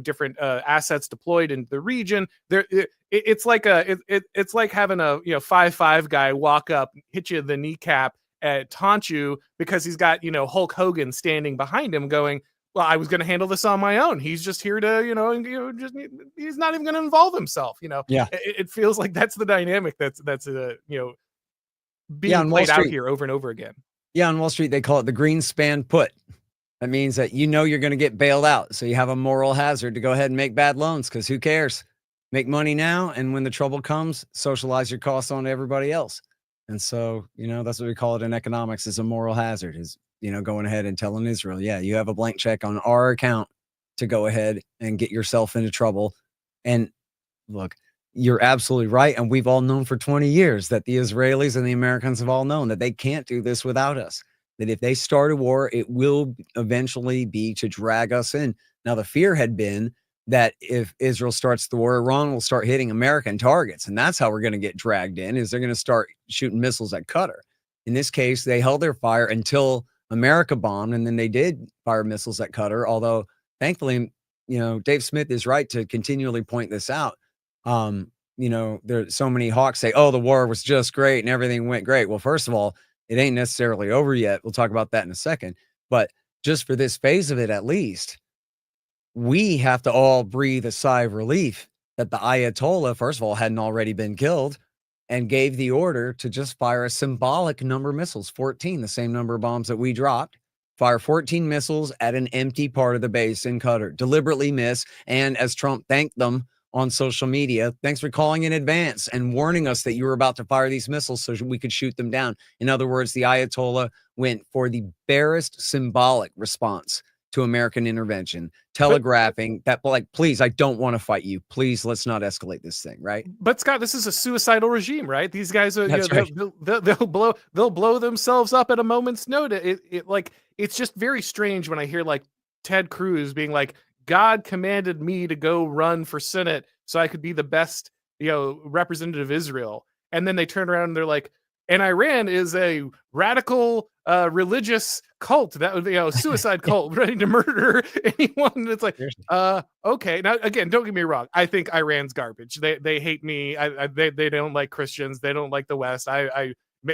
different assets deployed in the region. It's like having a 5'5" guy walk up, hit you in the kneecap, taunt you because he's got Hulk Hogan standing behind him, going, "Well, I was going to handle this on my own. He's just here to he's not even going to involve himself." Yeah, it feels like that's the dynamic that's being played out here over and over again. Yeah, on Wall Street they call it the Greenspan put. That means that you're going to get bailed out. So you have a moral hazard to go ahead and make bad loans because who cares? make money now, and when the trouble comes, socialize your costs on to everybody else. And so, that's what we call it in economics, is a moral hazard, is, going ahead and telling Israel, yeah, you have a blank check on our account to go ahead and get yourself into trouble. And look, you're absolutely right. And we've all known for 20 years that the Israelis and the Americans have all known that they can't do this without us. That if they start a war, it will eventually be to drag us in. Now, the fear had been that if Israel starts the war, Iran will start hitting American targets. And that's how we're going to get dragged in, is they're going to start shooting missiles at Qatar. In this case, they held their fire until America bombed, and then they did fire missiles at Qatar. Although, thankfully, Dave Smith is right to continually point this out. There's so many hawks say, oh, the war was just great and everything went great. Well, first of all, it ain't necessarily over yet. We'll talk about that in a second. But just for this phase of it, at least, we have to all breathe a sigh of relief that the Ayatollah, first of all, hadn't already been killed, and gave the order to just fire a symbolic number of missiles, 14, the same number of bombs that we dropped. Fire 14 missiles at an empty part of the base in Qatar, deliberately miss. And as Trump thanked them on social media, thanks for calling in advance and warning us that you were about to fire these missiles so we could shoot them down. In other words, the Ayatollah went for the barest symbolic response to American intervention, telegraphing that, like, please, I don't want to fight you. Please, let's not escalate this thing, right? But Scott, this is a suicidal regime, right? These guys are, Right. they'll blow themselves up at a moment's notice. It's just very strange when I hear like Ted Cruz being like, God commanded me to go run for Senate so I could be the best, representative of Israel. And then they turn around and they're like, and Iran is a radical religious cult that would, suicide cult ready to murder anyone. It's like, okay. Now, again, don't get me wrong. I think Iran's garbage. They hate me. They don't like Christians. They don't like the West.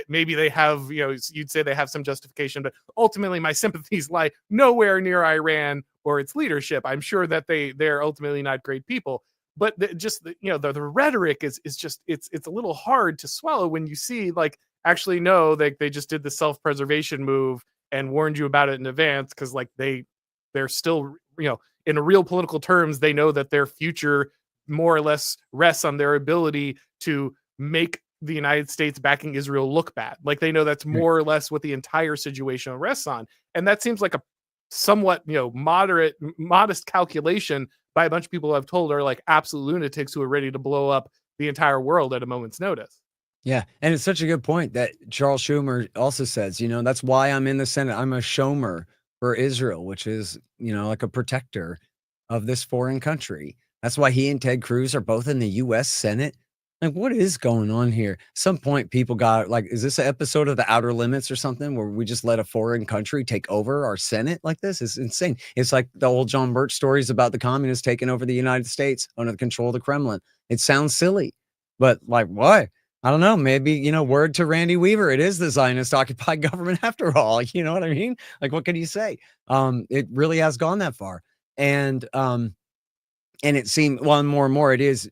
Maybe they have, you'd say they have some justification, but ultimately my sympathies lie nowhere near Iran or its leadership. I'm sure that they're ultimately not great people. But the rhetoric is just it's a little hard to swallow when you see like, actually no, they just did the self-preservation move and warned you about it in advance, because like they're still, in a real political terms, they know that their future more or less rests on their ability to make the United States backing Israel look bad. Like they know that's more or less what the entire situation rests on. And that seems like a somewhat, modest calculation by a bunch of people I've told are like absolute lunatics who are ready to blow up the entire world at a moment's notice. Yeah. And it's such a good point that Charles Schumer also says, that's why I'm in the Senate. I'm a Shomer for Israel, which is, like a protector of this foreign country. That's why he and Ted Cruz are both in the U.S. Senate. Like, what is going on here? Some point people got like, is this an episode of The Outer Limits or something where we just let a foreign country take over our Senate like this? It's insane. It's like the old John Birch stories about the communists taking over the United States under the control of the Kremlin. It sounds silly, but like, what? I don't know. Maybe, word to Randy Weaver, it is the Zionist occupied government after all. You know what I mean? Like, what can you say? It really has gone that far. And it seemed, well, more and more, it is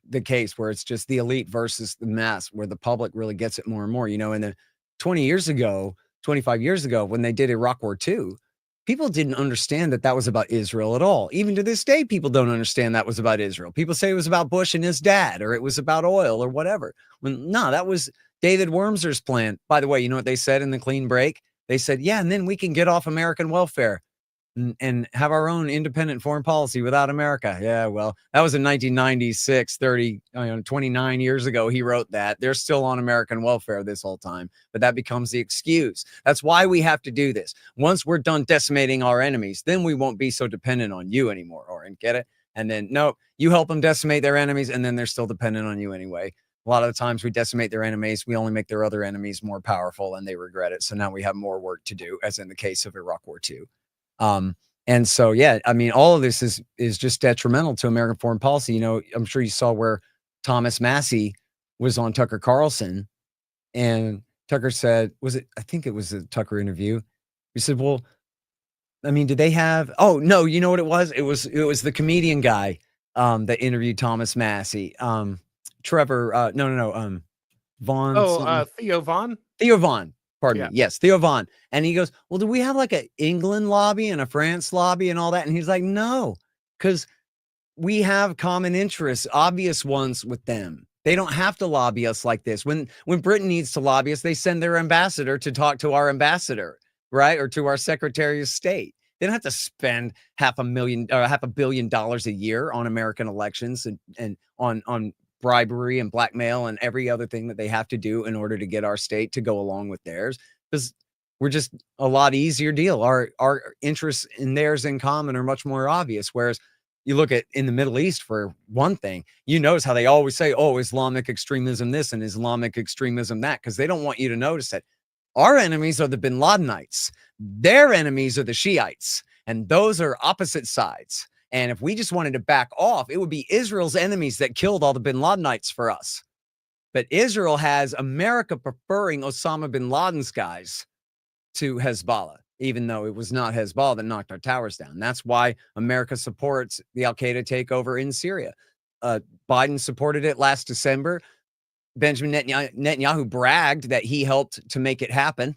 the case where it's just the elite versus the mass, where the public really gets it more and more, and then 25 years ago, when they did Iraq War II, people didn't understand that was about Israel at all. Even to this day, people don't understand that was about Israel. People say it was about Bush and his dad, or it was about oil or whatever. When no, that was David Wormser's plan. By the way, you know what they said in the clean break? They said, yeah, and then we can get off American welfare and have our own independent foreign policy without America. Yeah, well, that was in 1996, 29 years ago. He wrote that. They're still on American welfare this whole time, but that becomes the excuse. That's why we have to do this. Once we're done decimating our enemies, then we won't be so dependent on you anymore, Auron. Get it? And then, no, you help them decimate their enemies, and then they're still dependent on you anyway. A lot of the times we decimate their enemies, we only make their other enemies more powerful, and they regret it. So now we have more work to do, as in the case of Iraq War II. And so, yeah, I mean, all of this is just detrimental to American foreign policy. I'm sure you saw where Thomas Massey was on Tucker Carlson, and Tucker said, I think it was a Tucker interview. He said, well, I mean, did they have, oh no, you know what it was? It was the comedian guy, that interviewed Thomas Massey. Trevor, no. Vaughn. Theo Vaughn. Theo Vaughn. Pardon me. Yes, Theo Vaughn. And he goes, well, do we have like an England lobby and a France lobby and all that? And he's like, no, because we have common interests, obvious ones with them. They don't have to lobby us like this. When Britain needs to lobby us, they send their ambassador to talk to our ambassador, right? Or to our Secretary of State. They don't have to spend $500 million a year on American elections and on bribery and blackmail and every other thing that they have to do in order to get our state to go along with theirs. Because we're just a lot easier deal. Our interests and theirs in common are much more obvious. Whereas you look at in the Middle East, for one thing, you notice how they always say, oh, Islamic extremism this and Islamic extremism that, because they don't want you to notice that our enemies are the Bin Ladenites. Their enemies are the Shiites. And those are opposite sides. And if we just wanted to back off, it would be Israel's enemies that killed all the Bin Ladenites for us. But Israel has America preferring Osama bin Laden's guys to Hezbollah, even though it was not Hezbollah that knocked our towers down. That's why America supports the Al-Qaeda takeover in Syria. Biden supported it last December. Benjamin Netanyahu bragged that he helped to make it happen.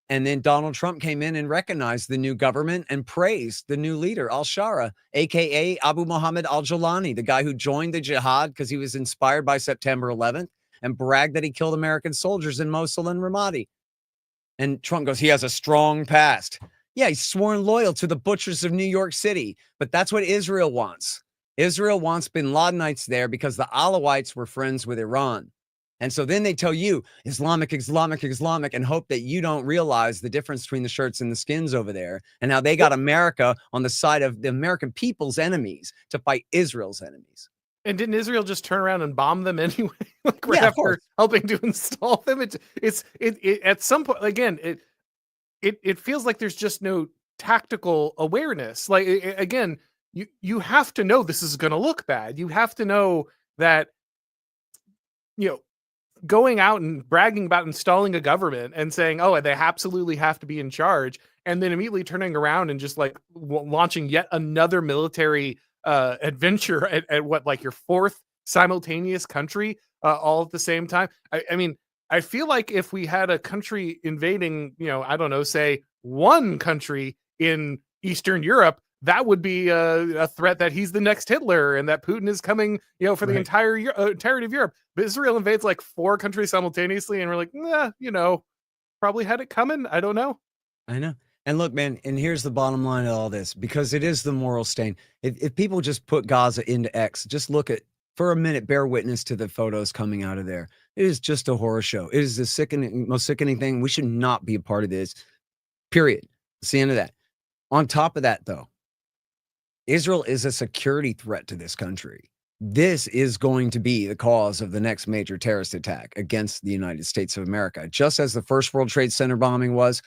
And then Donald Trump came in and recognized the new government and praised the new leader, al-Shara, a.k.a. Abu Muhammad al-Jawlani, the guy who joined the jihad because he was inspired by September 11th and bragged that he killed American soldiers in Mosul and Ramadi. And Trump goes, he has a strong past. Yeah, he's sworn loyal to the butchers of New York City. But that's what Israel wants. Israel wants bin Ladenites there because the Alawites were friends with Iran. And so then they tell you Islamic, and hope that you don't realize the difference between the shirts and the skins over there and how they got America on the side of the American people's enemies to fight Israel's enemies. And didn't Israel just turn around and bomb them anyway? Like right after helping to install them? It's at some point, again, it feels like there's just no tactical awareness. Like, again, you have to know this is going to look bad. You have to know that, going out and bragging about installing a government and saying, oh, they absolutely have to be in charge, and then immediately turning around and just like launching yet another military adventure at what, like your fourth simultaneous country all at the same time. I mean, I feel like if we had a country invading, I don't know, say one country in Eastern Europe, that would be a threat that he's the next Hitler and that Putin is coming, for the entirety of Europe. But Israel invades like 4 countries simultaneously, and we're like, probably had it coming. I don't know. I know. And look, man, and here's the bottom line of all this, because it is the moral stain. If people just put Gaza into X, just look at, for a minute, bear witness to the photos coming out of there. It is just a horror show. It is the most sickening thing. We should not be a part of this, period. It's the end of that. On top of that, though, Israel is a security threat to this country. This is going to be the cause of the next major terrorist attack against the United States of America, just as the first World Trade Center bombing was,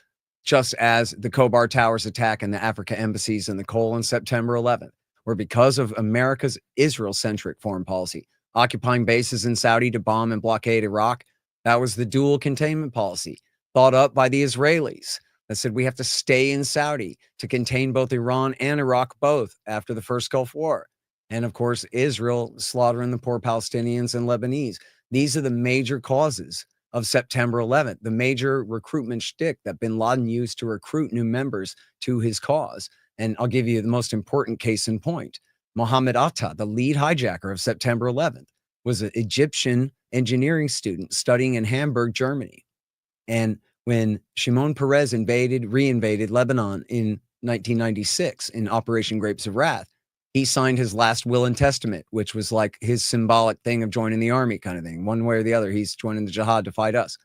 just as the Khobar Towers attack and the Africa embassies in the Cole on September 11th, were because of America's Israel-centric foreign policy, occupying bases in Saudi to bomb and blockade Iraq. That was the dual containment policy thought up by the Israelis that said we have to stay in Saudi to contain both Iran and Iraq both after the first Gulf War. And of course, Israel slaughtering the poor Palestinians and Lebanese. These are the major causes of September 11th, the major recruitment shtick that bin Laden used to recruit new members to his cause. And I'll give you the most important case in point. Mohammed Atta, the lead hijacker of September 11th, was an Egyptian engineering student studying in Hamburg, Germany. And when Shimon Peres reinvaded Lebanon in 1996 in Operation Grapes of Wrath, he signed his last will and testament, which was like his symbolic thing of joining the army kind of thing. One way or the other, he's joining the jihad to fight us.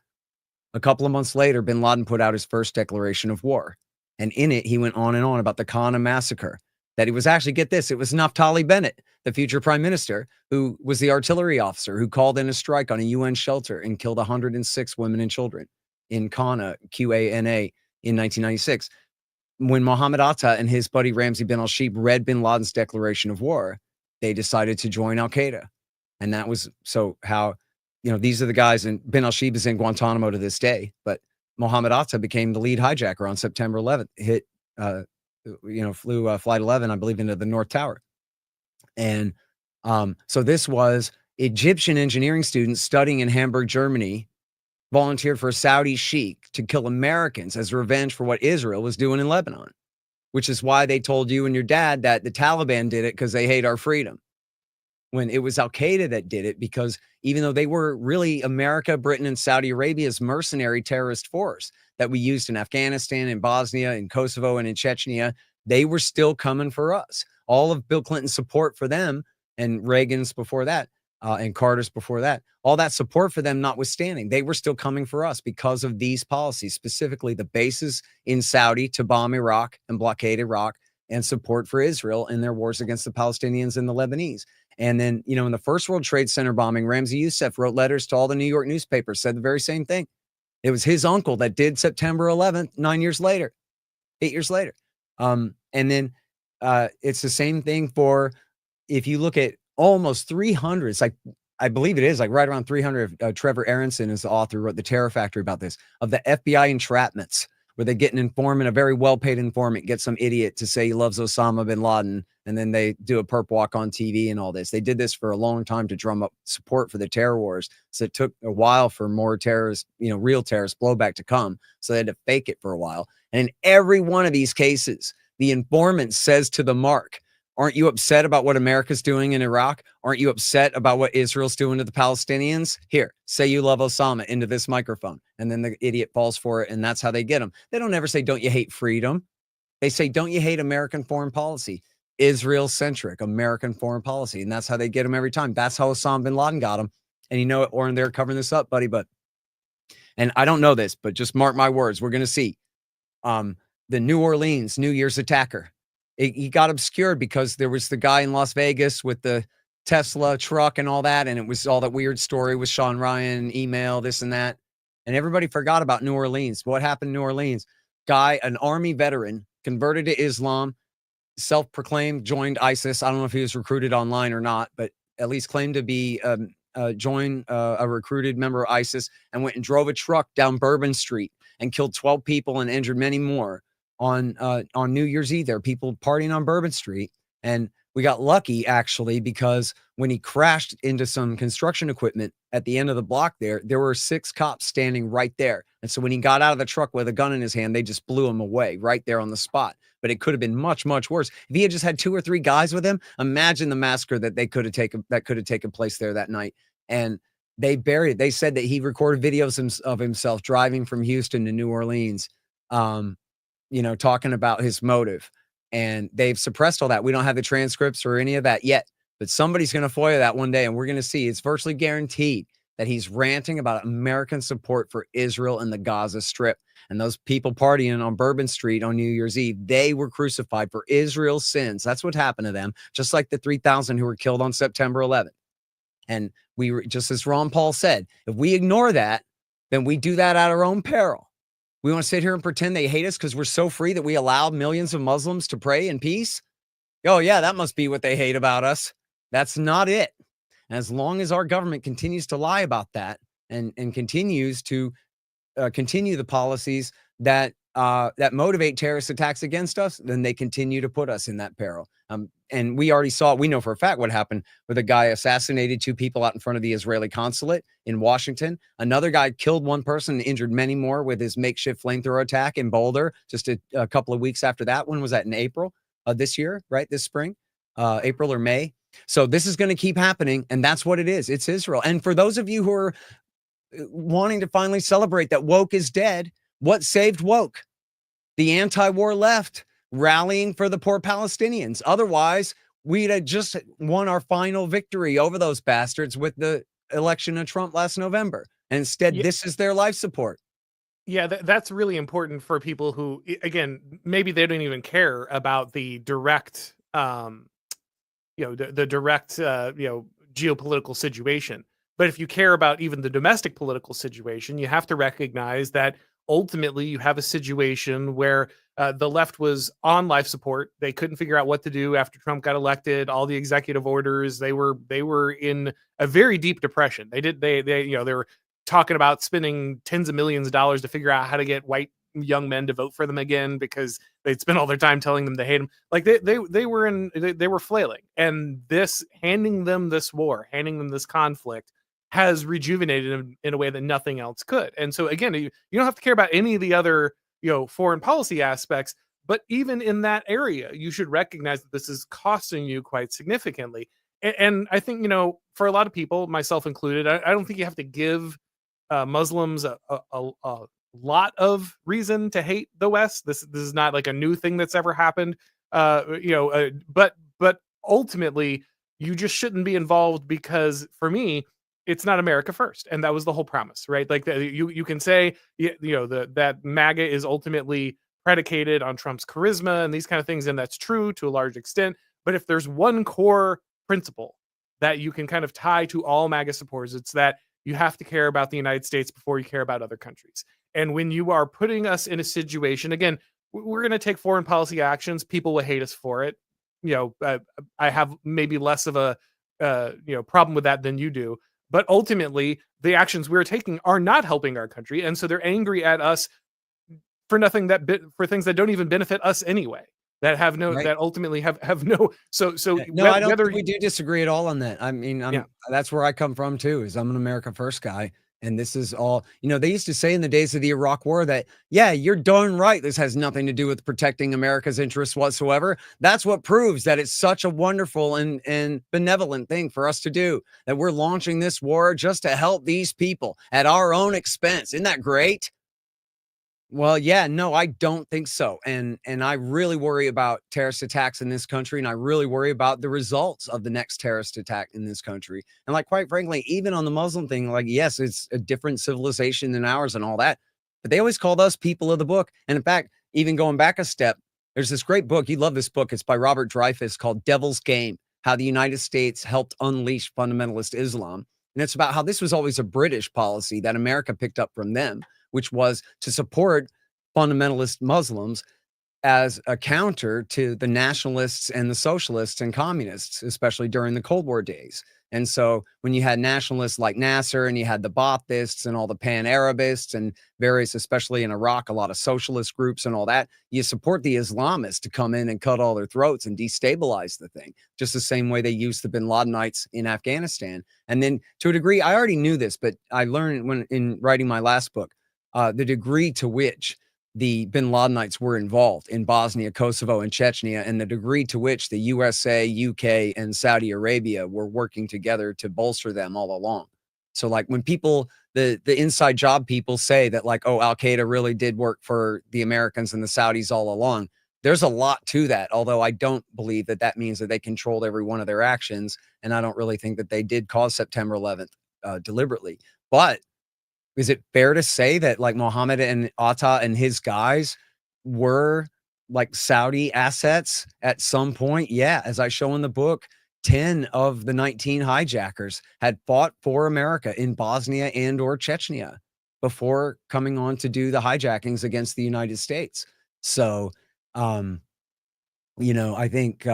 A couple of months later, bin Laden put out his first declaration of war. And in it, he went on and on about the Qana massacre, that he was actually, get this, it was Naftali Bennett, the future prime minister, who was the artillery officer who called in a strike on a UN shelter and killed 106 women and children in Qana, Qana, in 1996. When Mohammed Atta and his buddy Ramzi bin al-Sheikh read bin Laden's declaration of war, they decided to join Al-Qaeda. And that was so how, these are the guys, and bin al-Sheikh is in Guantanamo to this day, but Mohammed Atta became the lead hijacker on September 11th, hit, flew Flight 11, I believe, into the North Tower. And so this was Egyptian engineering students studying in Hamburg, Germany, volunteered for a Saudi sheikh to kill Americans as revenge for what Israel was doing in Lebanon. which is why they told you and your dad that the Taliban did it because they hate our freedom. When it was Al-Qaeda that did it, because even though they were really America, Britain, and Saudi Arabia's mercenary terrorist force that we used in Afghanistan, in Bosnia, in Kosovo, and in Chechnya, they were still coming for us. All of Bill Clinton's support for them and Reagan's before that, and Carter's before that, all that support for them notwithstanding, they were still coming for us because of these policies, specifically the bases in Saudi to bomb Iraq and blockade Iraq, and support for Israel in their wars against the Palestinians and the Lebanese. And then, in the first World Trade Center bombing, Ramzi Youssef wrote letters to all the New York newspapers, said the very same thing. It was his uncle that did September 11th, 8 years later. And then it's the same thing for, if you look at almost 300, it's like, I believe it is like right around 300. Trevor Aronson is the author, wrote The Terror Factory about this, of the FBI entrapments, where they get an informant, a very well-paid informant, get some idiot to say he loves Osama bin Laden, and then they do a perp walk on TV and all this. They did this for a long time to drum up support for the terror wars. So it took a while for more terrorist, real terrorist blowback to come. So they had to fake it for a while. And in every one of these cases, the informant says to the mark, aren't you upset about what America's doing in Iraq? Aren't you upset about what Israel's doing to the Palestinians? Here, say you love Osama into this microphone. And then the idiot falls for it. And that's how they get them. They don't ever say, don't you hate freedom? They say, don't you hate American foreign policy? Israel-centric American foreign policy. And that's how they get them every time. That's how Osama bin Laden got them. And you know what, Auron, they're covering this up, buddy. And I don't know this, but just mark my words. We're going to see the New Orleans New Year's attacker. He got obscured because there was the guy in Las Vegas with the Tesla truck and all that. And it was all that weird story with Sean Ryan, email, this and that. And everybody forgot about New Orleans. What happened in New Orleans? Guy, an army veteran, converted to Islam, self-proclaimed, joined ISIS. I don't know if he was recruited online or not, but at least claimed to be join a recruited member of ISIS, and went and drove a truck down Bourbon Street and killed 12 people and injured many more on New Year's Eve. There, people partying on Bourbon Street. And we got lucky, actually, because when he crashed into some construction equipment at the end of the block there were 6 cops standing right there. And so when he got out of the truck with a gun in his hand, they just blew him away right there on the spot. But it could have been much, much worse. If he had just had 2 or 3 guys with him, imagine the massacre that could have taken place there that night. And they buried it. They said that he recorded videos of himself driving from Houston to New Orleans, talking about his motive. And they've suppressed all that. We don't have the transcripts or any of that yet, but somebody's going to FOIA that one day, and we're going to see. It's virtually guaranteed that he's ranting about American support for Israel and the Gaza Strip. And those people partying on Bourbon Street on New Year's Eve, they were crucified for Israel's sins. That's what happened to them, just like the 3,000 who were killed on September 11th. And just as Ron Paul said, if we ignore that, then we do that at our own peril. We want to sit here and pretend they hate us because we're so free that we allow millions of Muslims to pray in peace. Oh, yeah, that must be what they hate about us. That's not it. And as long as our government continues to lie about that and continues to continue the policies that motivate terrorist attacks against us, then they continue to put us in that peril. And we know for a fact what happened with a guy assassinated 2 people out in front of the Israeli consulate in Washington. Another guy killed 1 person and injured many more with his makeshift flamethrower attack in Boulder just a couple of weeks after that. When was that? In April of this year, right? This spring, April or May. So this is going to keep happening. And that's what it is. It's Israel. And for those of you who are wanting to finally celebrate that woke is dead, what saved woke? The anti-war left rallying for the poor Palestinians. Otherwise, we'd have just won our final victory over those bastards with the election of Trump last November. And instead, this is their life support. Yeah, that's really important for people who, again, maybe they don't even care about the direct, the direct, geopolitical situation. But if you care about even the domestic political situation, you have to recognize that ultimately you have a situation where the left was on life support. They couldn't figure out what to do after Trump got elected. All the executive orders, they were in a very deep depression. They were talking about spending tens of millions of dollars to figure out how to get white young men to vote for them again because they'd spent all their time telling them they hate them. Like they were flailing, and handing them this war, handing them this conflict has rejuvenated them in a way that nothing else could. And so again, you don't have to care about any of the other, foreign policy aspects, But even in that area, you should recognize that this is costing you quite significantly. And I think, for a lot of people, myself included, I don't think you have to give Muslims a lot of reason to hate the West. This is not like a new thing that's ever happened. But ultimately, you just shouldn't be involved because, for me, it's not America first, and that was the whole promise, right? Like you can say that MAGA is ultimately predicated on Trump's charisma and these kind of things, and that's true to a large extent. But if there's one core principle that you can kind of tie to all MAGA supporters, it's that you have to care about the United States before you care about other countries. And when you are putting us in a situation, again, we're going to take foreign policy actions. People will hate us for it. I have maybe less of a problem with that than you do. But ultimately, the actions we're taking are not helping our country, and so they're angry at us for nothing for things that don't even benefit us anyway. That have no Right. that ultimately have no. So No, I don't whether think we do disagree at all on that. I mean, yeah. that's where I come from too, is I'm an America First guy. And this is all, they used to say in the days of the Iraq War that, yeah, you're darn right. This has nothing to do with protecting America's interests whatsoever. That's what proves that it's such a wonderful and benevolent thing for us to do, that we're launching this war just to help these people at our own expense. Isn't that great? Well, yeah, no, I don't think so. And I really worry about terrorist attacks in this country, and I really worry about the results of the next terrorist attack in this country. And like, quite frankly, even on the Muslim thing, like, yes, it's a different civilization than ours and all that, but they always called us people of the book. And in fact, even going back a step, there's this great book. You love this book. It's by Robert Dreyfus called Devil's Game: How the United States Helped Unleash Fundamentalist Islam. And it's about how this was always a British policy that America picked up from them, which was to support fundamentalist Muslims as a counter to the nationalists and the socialists and communists, especially during the Cold War days. And so when you had nationalists like Nasser, and you had the Baathists and all the pan-Arabists and various, especially in Iraq, a lot of socialist groups and all that, you support the Islamists to come in and cut all their throats and destabilize the thing, just the same way they used the bin Ladenites in Afghanistan. And then to a degree, I already knew this, but I learned when in writing my last book, the degree to which the bin Ladenites were involved in Bosnia, Kosovo, and Chechnya, and the degree to which the USA, UK, and Saudi Arabia were working together to bolster them all along. So like when people, the inside job people say that like, oh, Al-Qaeda really did work for the Americans and the Saudis all along, there's a lot to that, although I don't believe that that means that they controlled every one of their actions, and I don't really think that they did cause September 11th deliberately. But is it fair to say that like Mohammed and Atta and his guys were like Saudi assets at some point? Yeah, as I show in the book, 10 of the 19 hijackers had fought for America in Bosnia and or Chechnya before coming on to do the hijackings against the United States. So, um, I think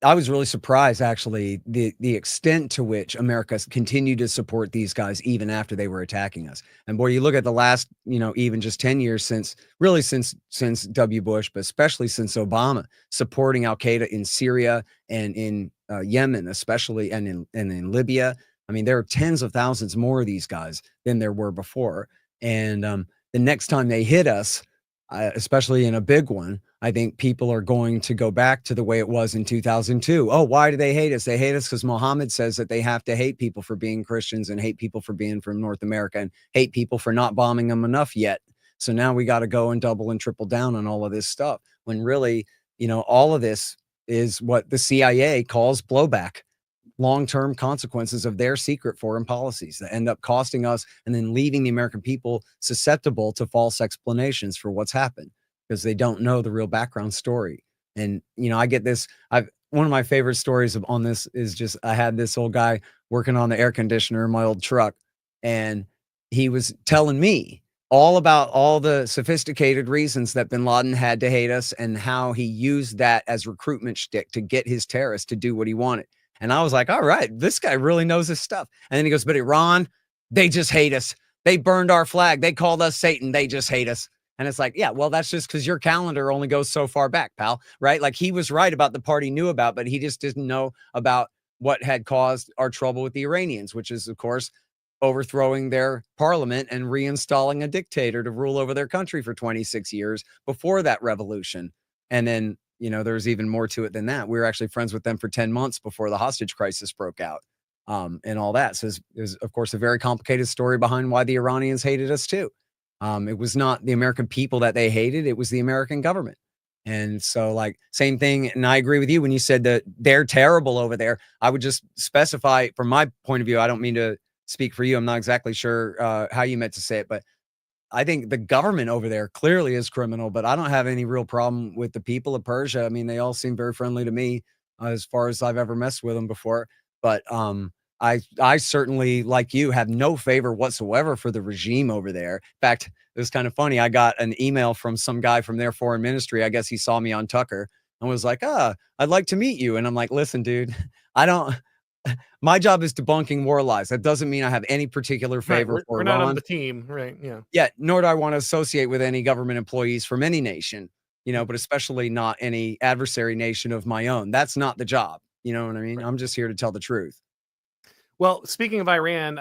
I was really surprised, actually, the extent to which America continued to support these guys even after they were attacking us. And boy, you look at the last, even just 10 years since W. Bush, but especially since Obama, supporting Al Qaeda in Syria and in Yemen, especially, and in Libya. I mean, there are tens of thousands more of these guys than there were before. And the next time they hit us, especially in a big one, I think people are going to go back to the way it was in 2002. Oh, why do they hate us? They hate us because Muhammad says that they have to hate people for being Christians and hate people for being from North America and hate people for not bombing them enough yet. So now we got to go and double and triple down on all of this stuff, when really, all of this is what the CIA calls blowback, long-term consequences of their secret foreign policies that end up costing us and then leaving the American people susceptible to false explanations for what's happened, because they don't know the real background story. And, I get this. One of my favorite stories on this is just, I had this old guy working on the air conditioner in my old truck, and he was telling me all about all the sophisticated reasons that bin Laden had to hate us and how he used that as recruitment shtick to get his terrorists to do what he wanted. And I was like, all right, this guy really knows his stuff. And then he goes, but Iran, they just hate us. They burned our flag. They called us Satan. They just hate us. And it's like, yeah, well, that's just because your calendar only goes so far back, pal, right? Like, he was right about the part he knew about, but he just didn't know about what had caused our trouble with the Iranians, which is, of course, overthrowing their parliament and reinstalling a dictator to rule over their country for 26 years before that revolution. And then, there's even more to it than that. We were actually friends with them for 10 months before the hostage crisis broke out, and all that. So there's, of course, a very complicated story behind why the Iranians hated us too. It was not the American people that they hated. It was the American government. And so, like, same thing. And I agree with you when you said that they're terrible over there. I would just specify from my point of view, I don't mean to speak for you. I'm not exactly sure how you meant to say it, but I think the government over there clearly is criminal, but I don't have any real problem with the people of Persia. I mean, they all seem very friendly to me as far as I've ever messed with them before. But I certainly, like you, have no favor whatsoever for the regime over there. In fact, it was kind of funny. I got an email from some guy from their foreign ministry. I guess he saw me on Tucker and was like, I'd like to meet you. And I'm like, listen, dude, I don't. My job is debunking war lies. That doesn't mean I have any particular favor Right. for We're not on Iran. the team, right? Yeah. Yeah, nor do I want to associate with any government employees from any nation, but especially not any adversary nation of my own. That's not the job. You know what I mean? Right. I'm just here to tell the truth. Well, speaking of Iran,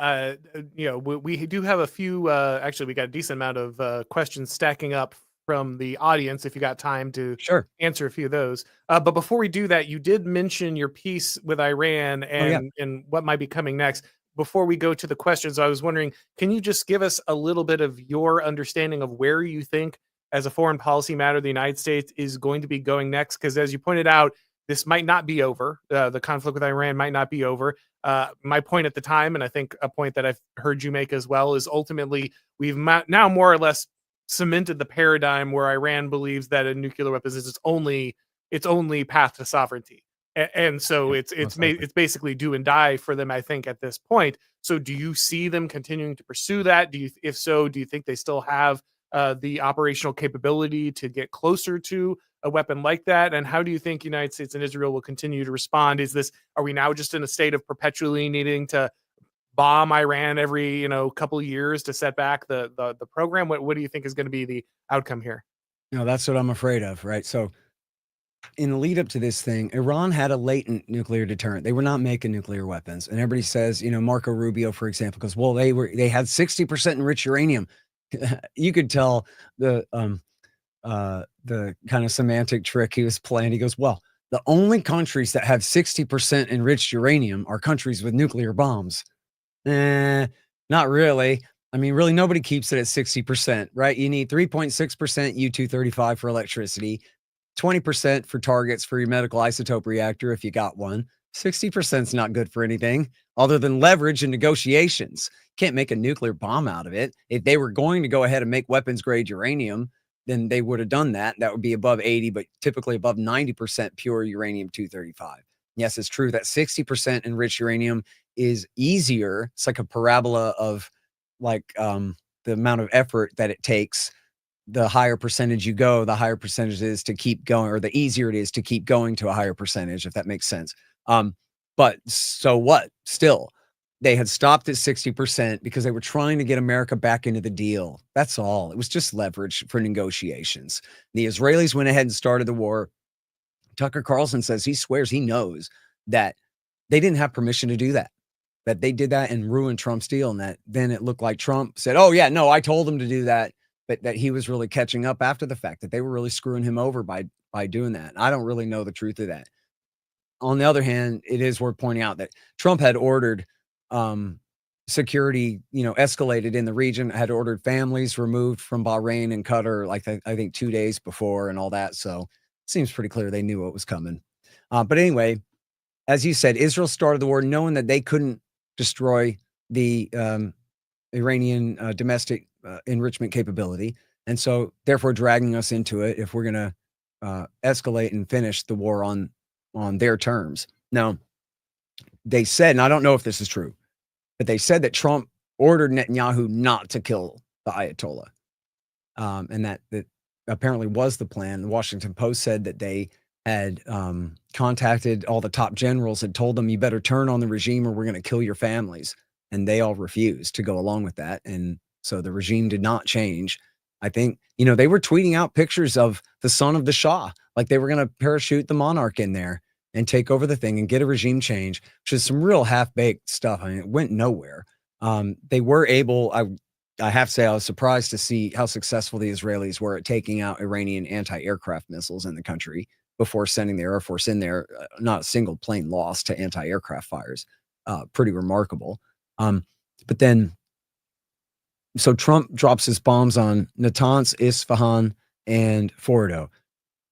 we do have a few. Actually, we got a decent amount of questions stacking up from the audience. If you got time to Sure. answer a few of those, but before we do that, you did mention your piece with Iran Oh, yeah. and what might be coming next. Before we go to the questions, I was wondering, can you just give us a little bit of your understanding of where you think, as a foreign policy matter, the United States is going to be going next? Because as you pointed out, this might not be over. The conflict with Iran might not be over. My point at the time, and I think a point that I've heard you make as well, is ultimately we've now more or less cemented the paradigm where Iran believes that a nuclear weapon is its only path to sovereignty, and so Yeah, it's most likely. it's basically do and die for them, I think, at this point. So, do you see them continuing to pursue that? If so, do you think they still have the operational capability to get closer to a weapon like that? And how do you think United States and Israel will continue to respond? Are we now just in a state of perpetually needing to bomb Iran every couple of years to set back the program? What do you think is going to be the outcome here? That's what I'm afraid of, right? So in the lead up to this thing, Iran had a latent nuclear deterrent. They were not making nuclear weapons. And everybody says, Marco Rubio, for example, goes, well, they had 60% enriched uranium. You could tell the kind of semantic trick he was playing. He goes, well, the only countries that have 60% enriched uranium are countries with nuclear bombs. Not really. I mean, really, nobody keeps it at 60%, right? You need 3.6% U-235 for electricity, 20% for targets for your medical isotope reactor if you got one. 60% is not good for anything other than leverage and negotiations. Can't make a nuclear bomb out of it. If they were going to go ahead and make weapons grade uranium, then they would have done that. That would be above 80, but typically above 90% pure uranium-235. Yes, it's true that 60% enriched uranium is easier. It's like a parabola of the amount of effort that it takes. The higher percentage you go, the higher percentage it is to keep going, or the easier it is to keep going to a higher percentage, if that makes sense. But so what? Still, they had stopped at 60% because they were trying to get America back into the deal. That's all. It was just leverage for negotiations. The Israelis went ahead and started the war. Tucker Carlson says he swears he knows that they didn't have permission to do that, that they did that and ruined Trump's deal. And that then it looked like Trump said, oh yeah, no, I told them to do that. But that he was really catching up after the fact, that they were really screwing him over by doing that. I don't really know the truth of that. On the other hand, it is worth pointing out that Trump had ordered security, escalated in the region, had ordered families removed from Bahrain and Qatar, I think 2 days before and all that. So it seems pretty clear they knew what was coming. But anyway, as you said, Israel started the war knowing that they couldn't destroy the Iranian domestic enrichment capability. And so therefore dragging us into it if we're going to escalate and finish the war on their terms. Now, they said, and I don't know if this is true, but they said that Trump ordered Netanyahu not to kill the Ayatollah. And that apparently was the plan. The Washington Post said that they had contacted all the top generals and told them, you better turn on the regime or we're going to kill your families. And they all refused to go along with that. And so the regime did not change. I think, they were tweeting out pictures of the son of the Shah, like they were going to parachute the monarch in there and take over the thing and get a regime change, which is some real half-baked stuff. I mean, it went nowhere. They were able, I have to say, I was surprised to see how successful the Israelis were at taking out Iranian anti-aircraft missiles in the country before sending the Air Force in there. Not a single plane lost to anti-aircraft fires. Pretty remarkable. But then, so Trump drops his bombs on Natanz, Isfahan, and Fordo.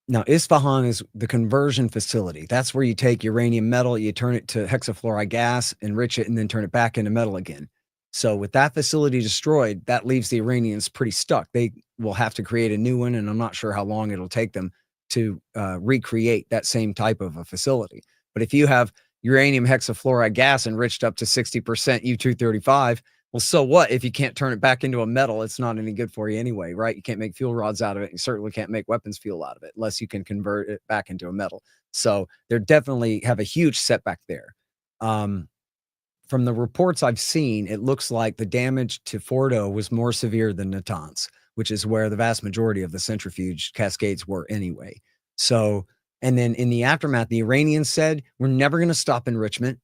Now, Isfahan is the conversion facility. That's where you take uranium metal, you turn it to hexafluoride gas, enrich it, and then turn it back into metal again. So with that facility destroyed, that leaves the Iranians pretty stuck. They will have to create a new one, and I'm not sure how long it'll take them to recreate that same type of a facility. But if you have uranium hexafluoride gas enriched up to 60% U-235, well, so what if you can't turn it back into a metal? It's not any good for you anyway, right? You can't make fuel rods out of it. You certainly can't make weapons fuel out of it unless you can convert it back into a metal. So they definitely have a huge setback there. From the reports I've seen, it looks like the damage to Fordo was more severe than Natanz, which is where the vast majority of the centrifuge cascades were anyway. So, and then in the aftermath, the Iranians said, we're never going to stop enrichment.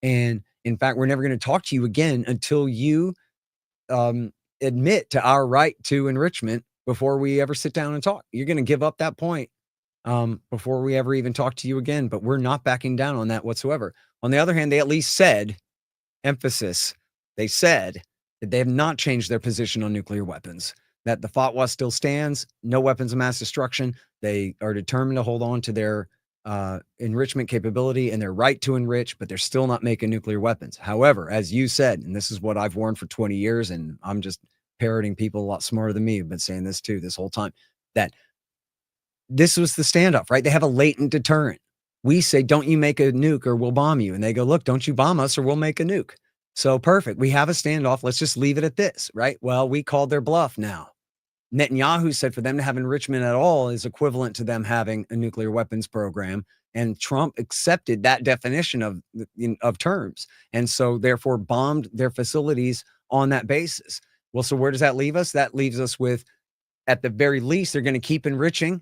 And in fact, we're never going to talk to you again until you admit to our right to enrichment before we ever sit down and talk. You're going to give up that point before we ever even talk to you again. But we're not backing down on that whatsoever. On the other hand, they at least said, emphasis, they said that they have not changed their position on nuclear weapons, that the fatwa still stands, no weapons of mass destruction. They are determined to hold on to their enrichment capability and their right to enrich, but they're still not making nuclear weapons. However, as you said, and this is what I've warned for 20 years, and I'm just parroting people a lot smarter than me have been saying this too this whole time, that this was the standoff, right? They have a latent deterrent. We say, don't you make a nuke or we'll bomb you. And they go, look, don't you bomb us or we'll make a nuke. So perfect. We have a standoff. Let's just leave it at this, right? Well, we called their bluff now. Netanyahu said for them to have enrichment at all is equivalent to them having a nuclear weapons program. And Trump accepted that definition of terms. And so therefore bombed their facilities on that basis. Well, so where does that leave us? That leaves us with, at the very least, they're going to keep enriching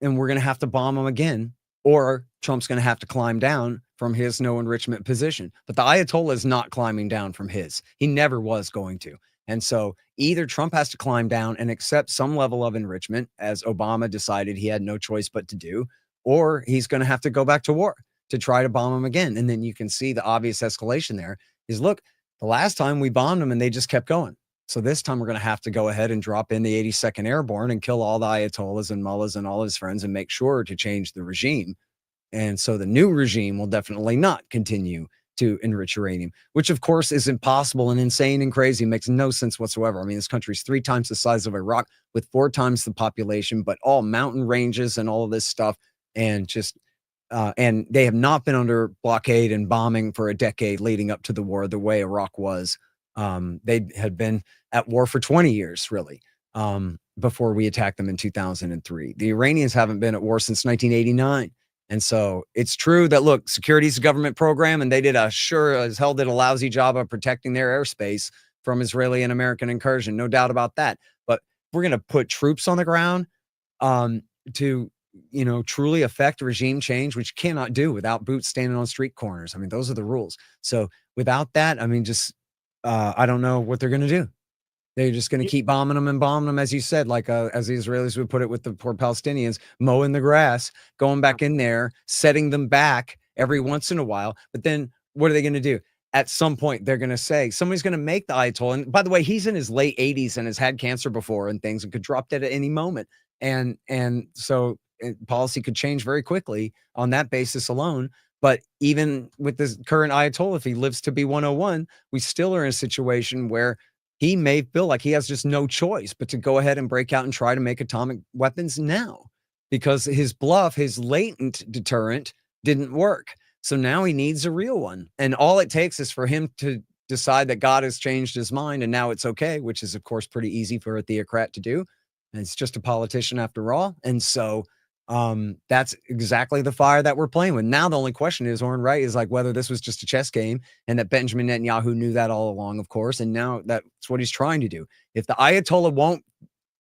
and we're going to have to bomb them again, or Trump's going to have to climb down from his no enrichment position. But the Ayatollah is not climbing down from his. He never was going to. And so either Trump has to climb down and accept some level of enrichment, as Obama decided he had no choice but to do, or he's going to have to go back to war to try to bomb him again. And then you can see the obvious escalation there is, look, the last time we bombed them and they just kept going. So this time we're going to have to go ahead and drop in the 82nd Airborne and kill all the Ayatollahs and mullahs and all his friends and make sure to change the regime. And so the new regime will definitely not continue to enrich uranium, which of course is impossible and insane and crazy. It makes no sense whatsoever. I mean, this country is 3 times the size of Iraq with 4 times the population, but all mountain ranges and all of this stuff. And just, and they have not been under blockade and bombing for a decade leading up to the war, the way Iraq was. They had been at war for 20 years, really, before we attacked them in 2003. The Iranians haven't been at war since 1989. And so it's true that, look, security is a government program, and they did sure as hell did a lousy job of protecting their airspace from Israeli and American incursion. No doubt about that. But we're going to put troops on the ground to, truly affect regime change, which you cannot do without boots standing on street corners. I mean, those are the rules. So without that, I mean, just I don't know what they're going to do. They're just going to keep bombing them, as you said, like as the Israelis would put it with the poor Palestinians, mowing the grass, going back in there, setting them back every once in a while. But then what are they going to do? At some point, they're going to say, somebody's going to make the Ayatollah. And by the way, he's in his late 80s and has had cancer before and things and could drop dead at any moment. And so policy could change very quickly on that basis alone. But even with this current Ayatollah, if he lives to be 101, we still are in a situation where he may feel like he has just no choice but to go ahead and break out and try to make atomic weapons now, because his bluff, his latent deterrent didn't work. So now he needs a real one. And all it takes is for him to decide that God has changed his mind and now it's okay, which is, of course, pretty easy for a theocrat to do. And it's just a politician after all. And so that's exactly the fire that we're playing with. Now, the only question is, Auron, right, is like whether this was just a chess game and that Benjamin Netanyahu knew that all along, of course. And now that's what he's trying to do. If the Ayatollah won't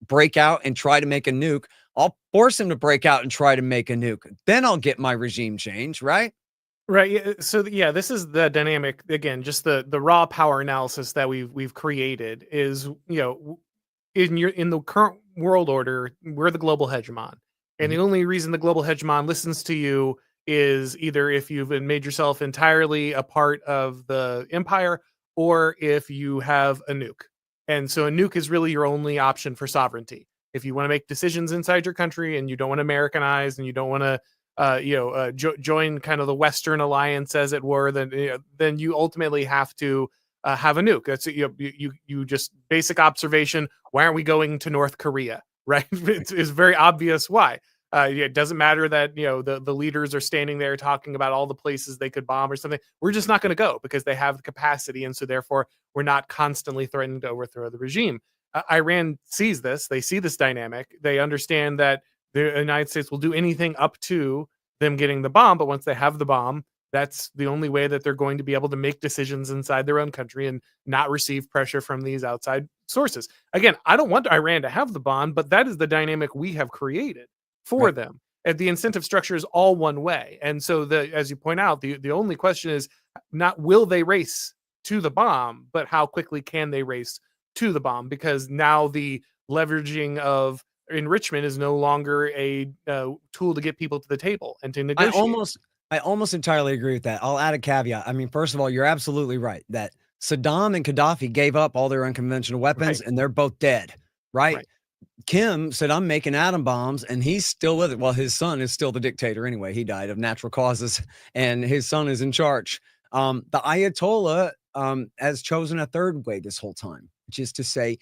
break out and try to make a nuke, I'll force him to break out and try to make a nuke. Then I'll get my regime change, right? Right. Yeah. Yeah, this is the dynamic again. Just the raw power analysis that we've created is in the current world order, we're the global hegemon, and the Mhm. only reason the global hegemon listens to you is either if you've made yourself entirely a part of the empire, or if you have a nuke. And so a nuke is really your only option for sovereignty. If you want to make decisions inside your country and you don't want to Americanize and you don't want to join kind of the Western alliance, as it were, then you ultimately have to have a nuke. That's you just basic observation. Why aren't we going to North Korea? Right? It's very obvious why. Yeah, it doesn't matter that the leaders are standing there talking about all the places they could bomb or something. We're just not going to go because they have the capacity, and so therefore we're not constantly threatening to overthrow the regime. Iran sees this. They see this dynamic. They understand that the United States will do anything up to them getting the bomb, but once they have the bomb, that's the only way that they're going to be able to make decisions inside their own country and not receive pressure from these outside sources. Again, I don't want Iran to have the bomb, but that is the dynamic we have created for Right. them. And the incentive structure is all one way. And so as you point out, the only question is not will they race to the bomb, but how quickly can they race to the bomb? Because now the leveraging of enrichment is no longer a tool to get people to the table and to I negotiate. almost I almost entirely agree with that. I'll add a caveat. I mean, first of all, you're absolutely right that Saddam and Gaddafi gave up all their unconventional weapons Right, and they're both dead, right? right, Kim said, I'm making atom bombs, and he's still with it. Well, his son is still the dictator anyway. He died of natural causes, and his son is in charge. The Ayatollah has chosen a third way this whole time, which is to say,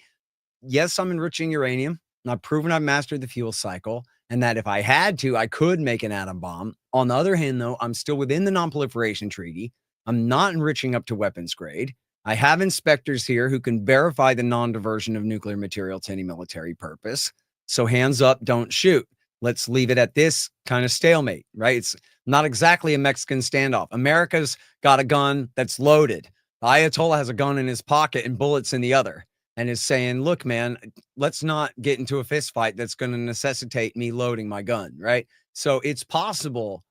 yes, I'm enriching uranium. And I've proven I've mastered the fuel cycle, and that if I had to, I could make an atom bomb. On the other hand, though, I'm still within the non-proliferation treaty. I'm not enriching up to weapons grade. I have inspectors here who can verify the non-diversion of nuclear material to any military purpose. So hands up, don't shoot. Let's leave it at this kind of stalemate, right? It's not exactly a Mexican standoff. America's got a gun that's loaded. The Ayatollah has a gun in his pocket and bullets in the other, and is saying, look, man, let's not get into a fist fight that's going to necessitate me loading my gun, right? So it's possible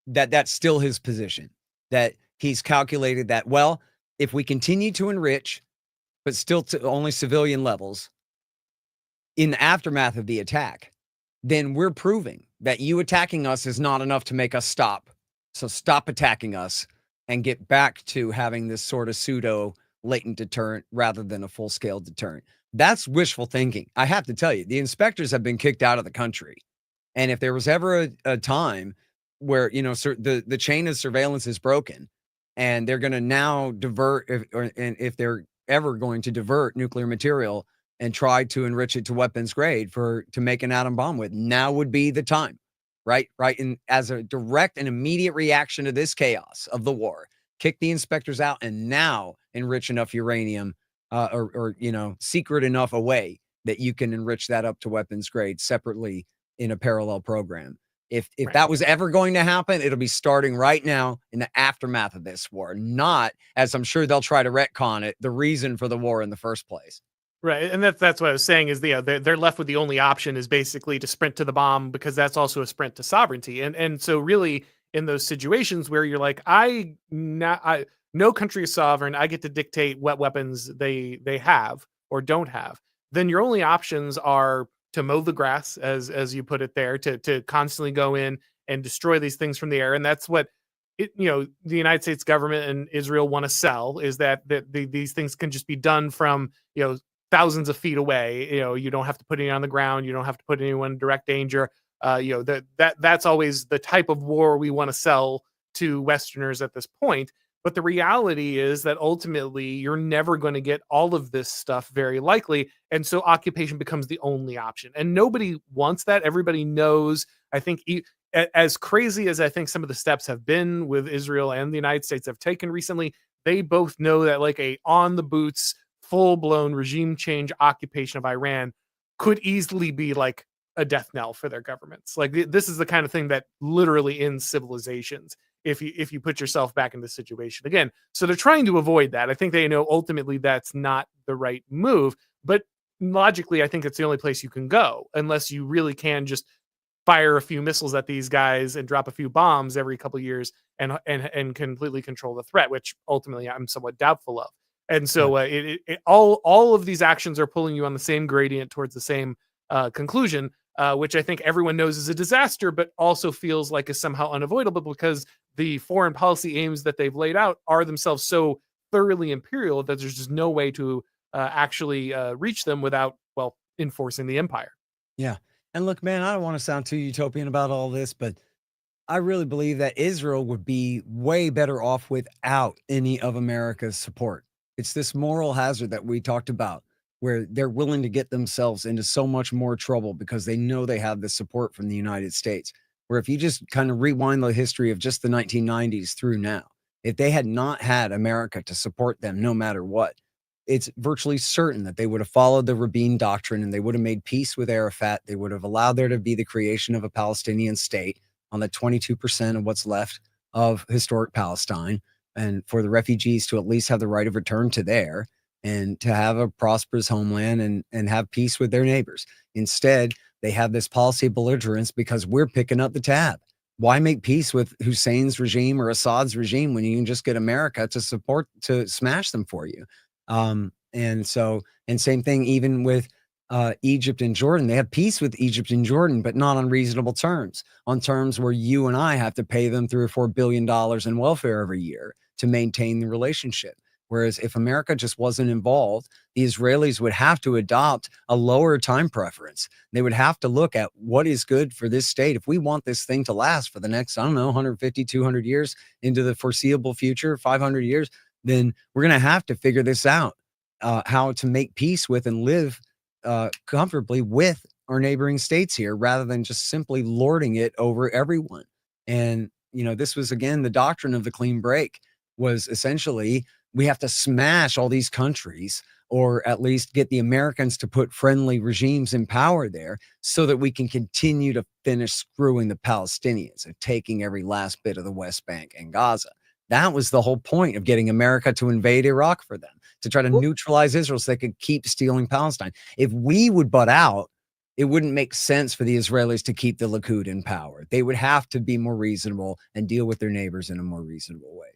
that that's still his position, that he's calculated that, well, if we continue to enrich, but still to only civilian levels in the aftermath of the attack, then we're proving that you attacking us is not enough to make us stop. So stop attacking us and get back to having this sort of pseudo latent deterrent rather than a full scale deterrent. That's wishful thinking. I have to tell you, the inspectors have been kicked out of the country. And if there was ever a time where, the chain of surveillance is broken and they're going to now divert, if they're ever going to divert nuclear material and try to enrich it to weapons grade to make an atom bomb with, now would be the time, right? Right. And as a direct and immediate reaction to this chaos of the war, kick the inspectors out and now enrich enough uranium or secret enough away that you can enrich that up to weapons grade separately in a parallel program. If right. that was ever going to happen, it'll be starting right now in the aftermath of this war, not, as I'm sure they'll try to retcon it, the reason for the war in the first place. Right, and that's what I was saying is they're left with the only option is basically to sprint to the bomb because that's also a sprint to sovereignty, and so really in those situations where you're like no country is sovereign, I get to dictate what weapons they have or don't have, then your only options are to mow the grass, as you put it there, to constantly go in and destroy these things from the air, and that's what the United States government and Israel want to sell is that these things can just be done from thousands of feet away. You don't have to put anyone on the ground. You don't have to put anyone in direct danger. That's always the type of war we want to sell to Westerners at this point. But the reality is that ultimately you're never going to get all of this stuff very likely. And so occupation becomes the only option. And nobody wants that. Everybody knows, I think, as crazy as I think some of the steps have been with Israel and the United States have taken recently, they both know that like a on the boots full-blown regime change occupation of Iran could easily be like a death knell for their governments. Like this is the kind of thing that literally ends civilizations if you put yourself back in this situation again. So they're trying to avoid that. I think they know ultimately that's not the right move, but logically I think it's the only place you can go unless you really can just fire a few missiles at these guys and drop a few bombs every couple of years and completely control the threat, which ultimately I'm somewhat doubtful of. And Right. so all of these actions are pulling you on the same gradient towards the same conclusion, which I think everyone knows is a disaster, but also feels like is somehow unavoidable because the foreign policy aims that they've laid out are themselves so thoroughly imperial that there's just no way to actually reach them without, well, enforcing the empire. Yeah. And look, man, I don't want to sound too utopian about all this, but I really believe that Israel would be way better off without any of America's support. It's this moral hazard that we talked about, where they're willing to get themselves into so much more trouble because they know they have the support from the United States. Where if you just kind of rewind the history of just the 1990s through now, if they had not had America to support them no matter what, it's virtually certain that they would have followed the Rabin doctrine and they would have made peace with Arafat. They would have allowed there to be the creation of a Palestinian state on the 22% of what's left of historic Palestine, and for the refugees to at least have the right of return to there and to have a prosperous homeland and have peace with their neighbors. Instead, they have this policy of belligerence because we're picking up the tab. Why make peace with Hussein's regime or Assad's regime when you can just get America to support to smash them for you? And same thing even with Egypt and Jordan. They have peace with Egypt and Jordan, but not on reasonable terms, on terms where you and I have to pay them $3 or $4 billion in welfare every year to maintain the relationship. Whereas if America just wasn't involved, the Israelis would have to adopt a lower time preference. They would have to look at what is good for this state. If we want this thing to last for the next, I don't know, 150, 200 years into the foreseeable future, 500 years, then we're going to have to figure this out, how to make peace with and live comfortably with our neighboring states here rather than just simply lording it over everyone. And, this was, again, the doctrine of the clean break was essentially we have to smash all these countries or at least get the Americans to put friendly regimes in power there so that we can continue to finish screwing the Palestinians and taking every last bit of the West Bank and Gaza. That was the whole point of getting America to invade Iraq for them, to try to neutralize Israel so they could keep stealing Palestine. If we would butt out, it wouldn't make sense for the Israelis to keep the Likud in power. They would have to be more reasonable and deal with their neighbors in a more reasonable way.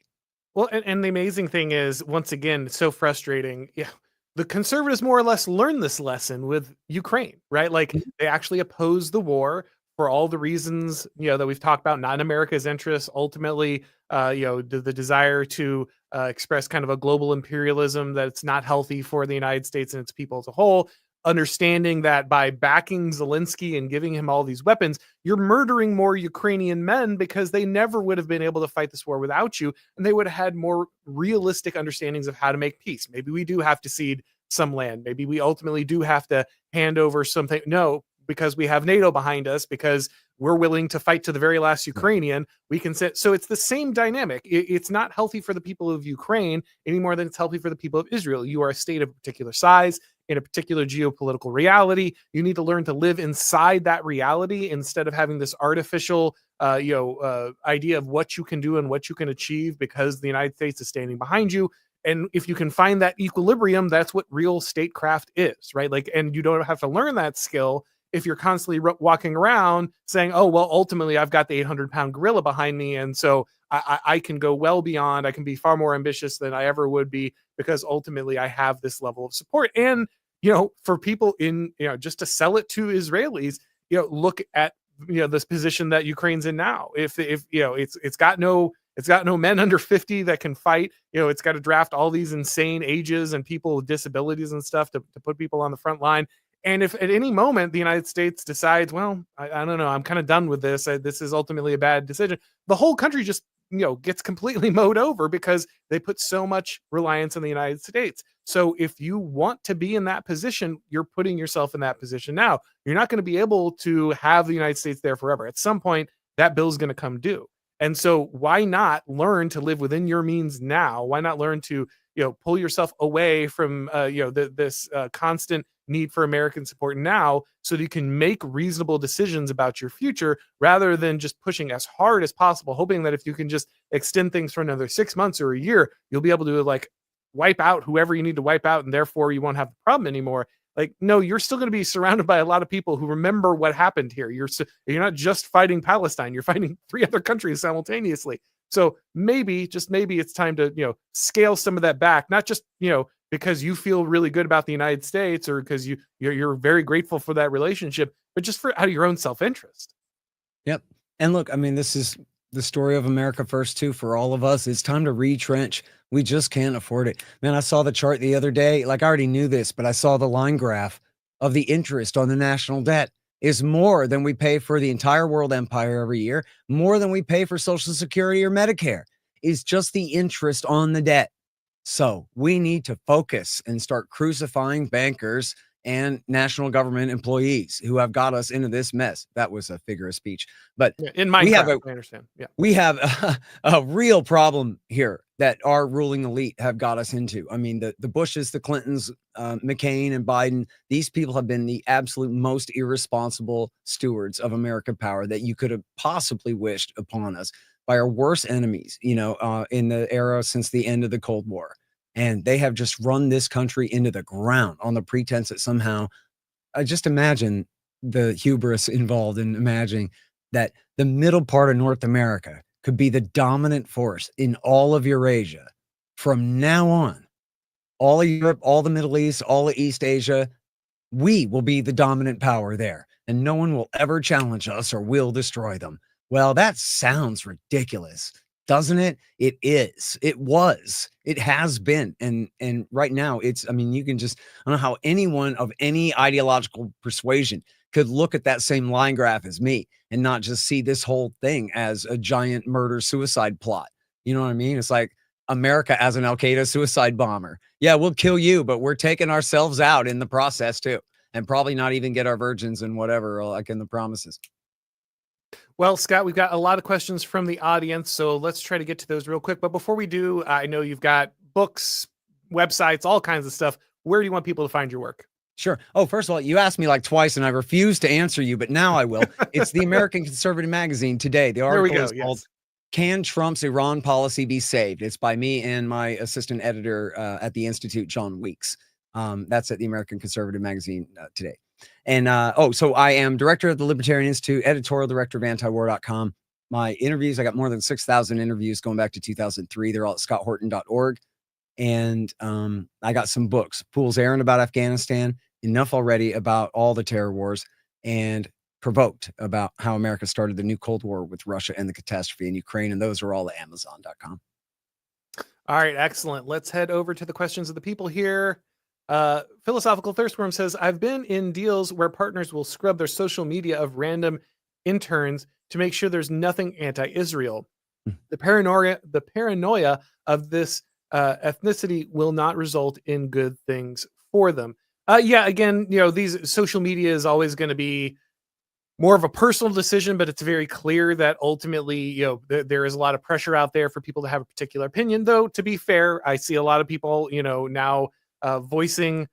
Well, and the amazing thing is, once again, it's so frustrating. Yeah, the conservatives more or less learned this lesson with Ukraine, right? Like they actually opposed the war for all the reasons that we've talked about, not in America's interests. Ultimately, the desire to express kind of a global imperialism that's not healthy for the United States and its people as a whole. Understanding that by backing Zelensky and giving him all these weapons, you're murdering more Ukrainian men because they never would have been able to fight this war without you. And they would have had more realistic understandings of how to make peace. Maybe we do have to cede some land. Maybe we ultimately do have to hand over something. No, because we have NATO behind us, because we're willing to fight to the very last Ukrainian. We can sit. So it's the same dynamic. It's not healthy for the people of Ukraine any more than it's healthy for the people of Israel. You are a state of a particular size in a particular geopolitical reality. You need to learn to live inside that reality instead of having this artificial, idea of what you can do and what you can achieve because the United States is standing behind you. And if you can find that equilibrium, that's what real statecraft is, right? Like, and you don't have to learn that skill if you're constantly walking around saying, oh, well, ultimately I've got the 800-pound gorilla behind me. And so I can go well beyond, I can be far more ambitious than I ever would be because ultimately I have this level of support. And, for people in, just to sell it to Israelis, look at, this position that Ukraine's in now. If it's got no men under 50 that can fight, it's got to draft all these insane ages and people with disabilities and stuff to put people on the front line. And if at any moment the United States decides, well, I don't know, I'm kind of done with this. This is ultimately a bad decision. The whole country just, gets completely mowed over because they put so much reliance on the United States. So if you want to be in that position, you're putting yourself in that position now. You're not going to be able to have the United States there forever. At some point, that bill's going to come due. And so why not learn to live within your means now? Why not learn to, pull yourself away from, this constant need for American support now so that you can make reasonable decisions about your future rather than just pushing as hard as possible, hoping that if you can just extend things for another 6 months or a year, you'll be able to wipe out whoever you need to wipe out. And therefore you won't have the problem anymore. Like, no, you're still going to be surrounded by a lot of people who remember what happened here. You're not just fighting Palestine, you're fighting 3 other countries simultaneously. So maybe, just maybe, it's time to, scale some of that back, not just, because you feel really good about the United States, or because you're very grateful for that relationship, but just for out of your own self-interest. Yep. And look, I mean, this is the story of America first too for all of us. It's time to retrench. We just can't afford it. Man, I saw the chart the other day. Like, I already knew this, but I saw the line graph of the interest on the national debt is more than we pay for the entire world empire every year, more than we pay for Social Security or Medicare. Is just the interest on the debt. So we need to focus and start crucifying bankers and national government employees who have got us into this mess. That was a figure of speech, but Yeah, in we have Minecraft, I understand. Yeah. we have a real problem here that our ruling elite have got us into. I mean, the Bushes, the Clintons, McCain and Biden, these people have been the absolute most irresponsible stewards of American power that you could have possibly wished upon us by our worst enemies, in the era since the end of the Cold War. And they have just run this country into the ground on the pretense that somehow, just imagine the hubris involved in imagining that the middle part of North America could be the dominant force in all of Eurasia from now on. All of Europe, all the Middle East, all of East Asia, we will be the dominant power there, and no one will ever challenge us or will destroy them. Well, that sounds ridiculous, doesn't it? It is. It was. It has been. And right now it's, I mean, you can just, I don't know how anyone of any ideological persuasion could look at that same line graph as me and not just see this whole thing as a giant murder suicide plot. You know what I mean? It's like America as an Al Qaeda suicide bomber. Yeah, we'll kill you, but we're taking ourselves out in the process too, and probably not even get our virgins and whatever, like in the promises. Well, Scott, we've got a lot of questions from the audience, so let's try to get to those real quick. But before we do, I know you've got books, websites, all kinds of stuff. Where do you want people to find your work? Sure. Oh, first of all, you asked me like twice and I refused to answer you, but now I will. It's the American Conservative Magazine today. The There we article go. is called Yes. Can Trump's Iran Policy Be Saved? It's by me and my assistant editor at the Institute, John Weeks. That's at the American Conservative Magazine today. And so I am director of the Libertarian Institute, editorial director of antiwar.com. My interviews, I got more than 6,000 interviews going back to 2003. They're all at scotthorton.org. And I got some books, Fool's Errand about Afghanistan, Enough Already about all the terror wars, and Provoked about how America started the new Cold War with Russia and the catastrophe in Ukraine. And those are all at Amazon.com. All right, excellent. Let's head over to the questions of the people here. Philosophical Thirstworm says, I've been in deals where partners will scrub their social media of random interns to make sure there's nothing anti-Israel. The paranoia of this ethnicity will not result in good things for them. Yeah, again, these social media is always going to be more of a personal decision, but it's very clear that ultimately, there is a lot of pressure out there for people to have a particular opinion. Though, to be fair, I see a lot of people, now voicing,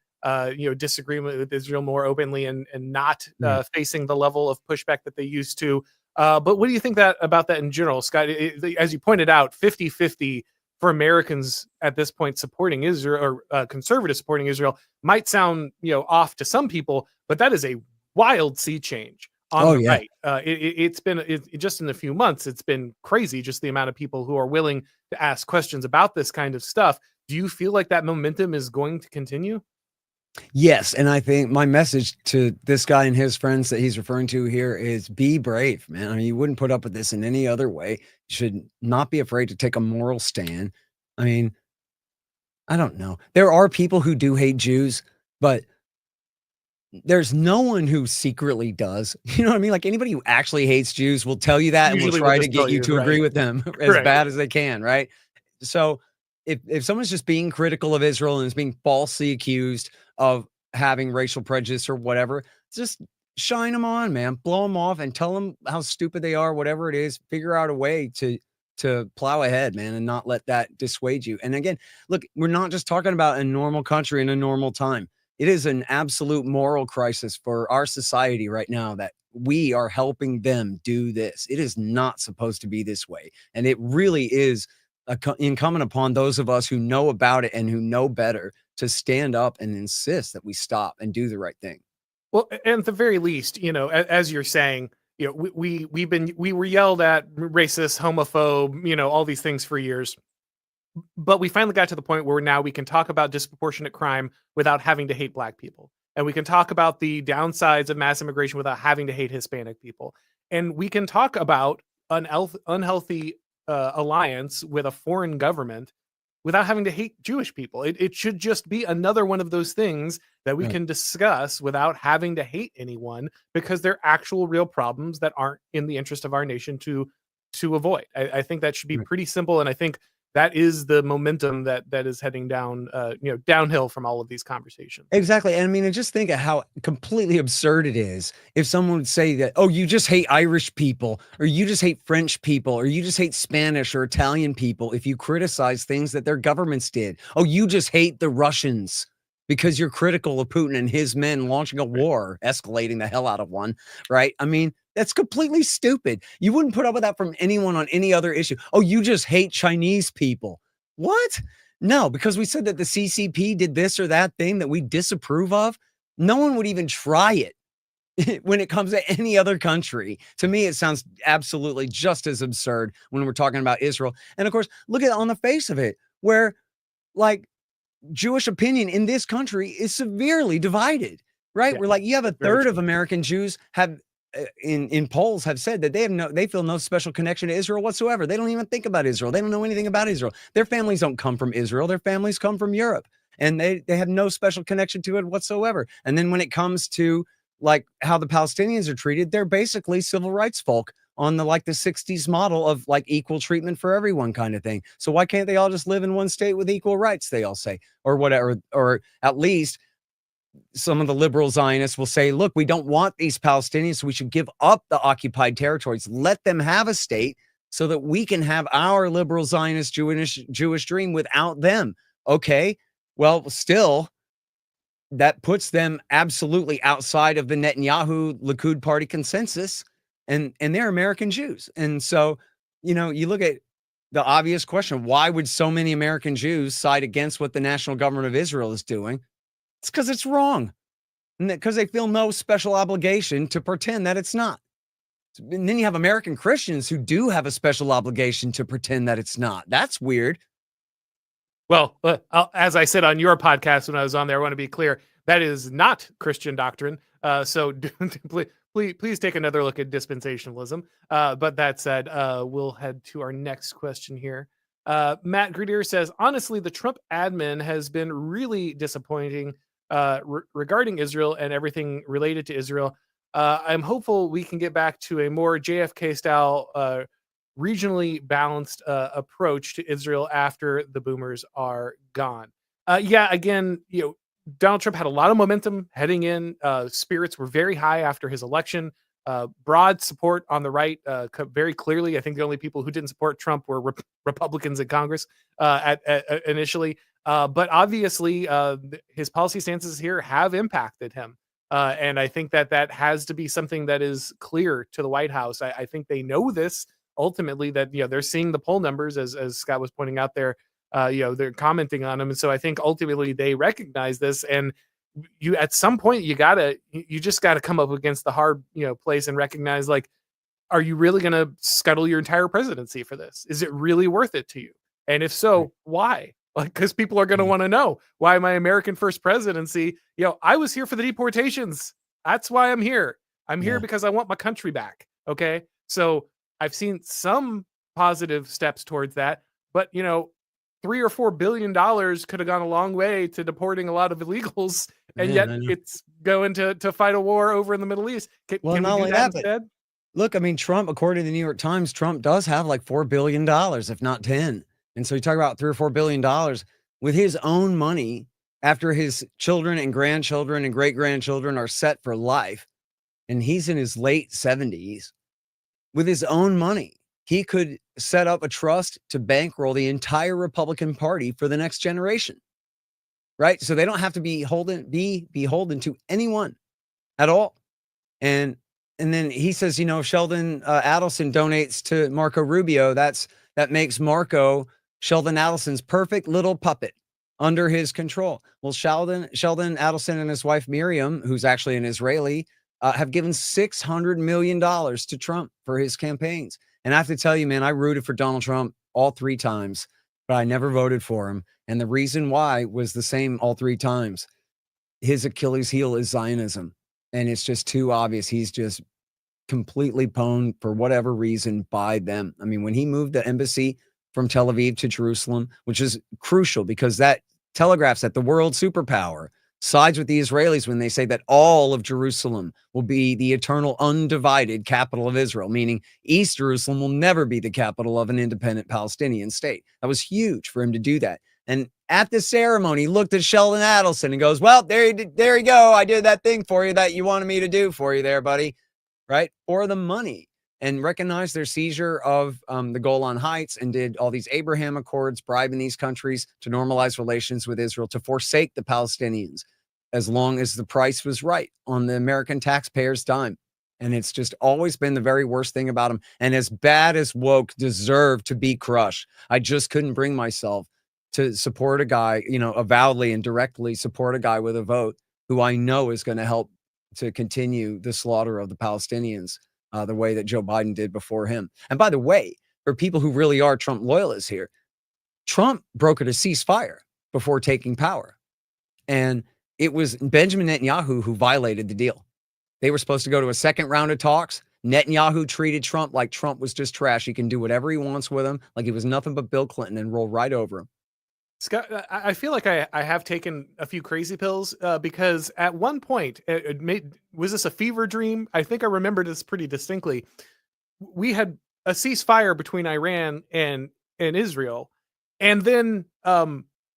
disagreement with Israel more openly and not facing the level of pushback that they used to. But what do you think about that in general, Scott? As you pointed out, 50-50 for Americans at this point supporting Israel, or conservatives supporting Israel, might sound, off to some people, but that is a wild sea change on the right. It's been just in a few months, it's been crazy, just the amount of people who are willing to ask questions about this kind of stuff. Do you feel like that momentum is going to continue? Yes. And I think my message to this guy and his friends that he's referring to here is be brave, man. I mean, you wouldn't put up with this in any other way. You should not be afraid to take a moral stand. I mean, I don't know. There are people who do hate Jews, but there's no one who secretly does. You know what I mean? Like, anybody who actually hates Jews will tell you that and will Usually try will to just get tell you you, to agree right. with them as Right. bad as they can, right? So if someone's just being critical of Israel and is being falsely accused of having racial prejudice or whatever, just shine them on, man. Blow them off and tell them how stupid they are, whatever it is. Figure out a way to plow ahead, man, and not let that dissuade you. And again, look, we're not just talking about a normal country in a normal time. It is an absolute moral crisis for our society right now that we are helping them do this. It is not supposed to be this way. And it really is incumbent upon those of us who know about it and who know better to stand up and insist that we stop and do the right thing. Well, and at the very least, as you're saying, we were yelled at racist, homophobe, all these things for years. But we finally got to the point where now we can talk about disproportionate crime without having to hate black people. And we can talk about the downsides of mass immigration without having to hate Hispanic people. And we can talk about an unhealthy alliance with a foreign government without having to hate Jewish people. It should just be another one of those things that we can discuss without having to hate anyone, because they're actual real problems that aren't in the interest of our nation to avoid. I think that should be pretty simple. And I think that is the momentum that is heading down, downhill from all of these conversations. Exactly. And I mean, just think of how completely absurd it is if someone would say that, oh, you just hate Irish people, or you just hate French people, or you just hate Spanish or Italian people if you criticize things that their governments did. Oh, you just hate the Russians because you're critical of Putin and his men launching a war, escalating the hell out of one, right? I mean, that's completely stupid. You wouldn't put up with that from anyone on any other issue. Oh, you just hate Chinese people. What? No, because we said that the CCP did this or that thing that we disapprove of. No one would even try it when it comes to any other country. To me, it sounds absolutely just as absurd when we're talking about Israel. And of course, look at on the face of it, where like Jewish opinion in this country is severely divided, right? Yeah, We're like, you have a third of American Jews have in polls have said that they feel no special connection to Israel whatsoever. They don't even think about Israel. They don't know anything about Israel. Their families don't come from Israel. Their families come from Europe, and they have no special connection to it whatsoever. And then when it comes to like how the Palestinians are treated, they're basically civil rights folk on the 60s model of like equal treatment for everyone kind of thing. So why can't they all just live in one state with equal rights, they all say, or whatever, or at least some of the liberal Zionists will say, look, we don't want these Palestinians, so we should give up the occupied territories, let them have a state so that we can have our liberal Zionist Jewish dream without them. Okay, well, still, that puts them absolutely outside of the Netanyahu Likud party consensus, and they're American Jews. And so, you look at the obvious question, why would so many American Jews side against what the national government of Israel is doing? It's because it's wrong, and because they feel no special obligation to pretend that it's not. And then you have American Christians who do have a special obligation to pretend that it's not. That's weird. Well, as I said on your podcast when I was on there, I want to be clear, that is not Christian doctrine. So please take another look at dispensationalism. But that said, we'll head to our next question here. Matt Grenier says, honestly, the Trump admin has been really disappointing regarding Israel and everything related to Israel. I'm hopeful we can get back to a more JFK style, regionally balanced approach to Israel after the boomers are gone. Again, Donald Trump had a lot of momentum heading in. Spirits were very high after his election. Broad support on the right, very clearly. I think the only people who didn't support Trump were Republicans in Congress initially. But obviously, his policy stances here have impacted him. And I think that has to be something that is clear to the White House. I think they know this ultimately, that they're seeing the poll numbers, as Scott was pointing out there. They're commenting on them, and so I think ultimately they recognize this. And you, at some point, you just gotta come up against the hard place and recognize, like, are you really gonna scuttle your entire presidency for this? Is it really worth it to you? And if so, why? Like, because people are gonna want to know, why my American first presidency? I was here for the deportations. That's why I'm here. I'm here because I want my country back. Okay, so I've seen some positive steps towards that, but $3 or $4 billion could have gone a long way to deporting a lot of illegals, and yet it's going to fight a war over in the Middle East. Can we do that instead? Look, I mean, Trump, according to the New York Times, Trump does have like $4 billion, if not 10. And so you talk about $3 or $4 billion with his own money after his children and grandchildren and great grandchildren are set for life. And he's in his late 70s. With his own money, he could set up a trust to bankroll the entire Republican Party for the next generation, right? So they don't have to be beholden to anyone at all. And then he says, if Sheldon Adelson donates to Marco Rubio, that makes Marco Sheldon Adelson's perfect little puppet under his control. Well, Sheldon Adelson and his wife Miriam, who's actually an Israeli, have given $600 million to Trump for his campaigns. And I have to tell you, man, I rooted for Donald Trump all 3 times, but I never voted for him. And the reason why was the same all 3 times. His Achilles heel is Zionism. And it's just too obvious. He's just completely pwned for whatever reason by them. I mean, when he moved the embassy from Tel Aviv to Jerusalem, which is crucial because that telegraphs that the world superpower sides with the Israelis when they say that all of Jerusalem will be the eternal undivided capital of Israel, meaning East Jerusalem will never be the capital of an independent Palestinian state. That was huge for him to do that. And at the ceremony, he looked at Sheldon Adelson and goes, well, there you go. I did that thing for you that you wanted me to do for you there, buddy. Right? For the money, and recognized their seizure of the Golan Heights and did all these Abraham Accords, bribing these countries to normalize relations with Israel, to forsake the Palestinians as long as the price was right on the American taxpayers' dime. And it's just always been the very worst thing about them. And as bad as woke deserve to be crushed, I just couldn't bring myself to support a guy, avowedly and directly support a guy with a vote who I know is going to help to continue the slaughter of the Palestinians the way that Joe Biden did before him. And by the way, for people who really are Trump loyalists here, Trump brokered a ceasefire before taking power. And it was Benjamin Netanyahu who violated the deal. They were supposed to go to a second round of talks. Netanyahu treated Trump like Trump was just trash. He can do whatever he wants with him, like he was nothing but Bill Clinton, and roll right over him. Scott, I feel like I have taken a few crazy pills because at one point, was this a fever dream? I think I remember this pretty distinctly. We had a ceasefire between Iran and Israel, and then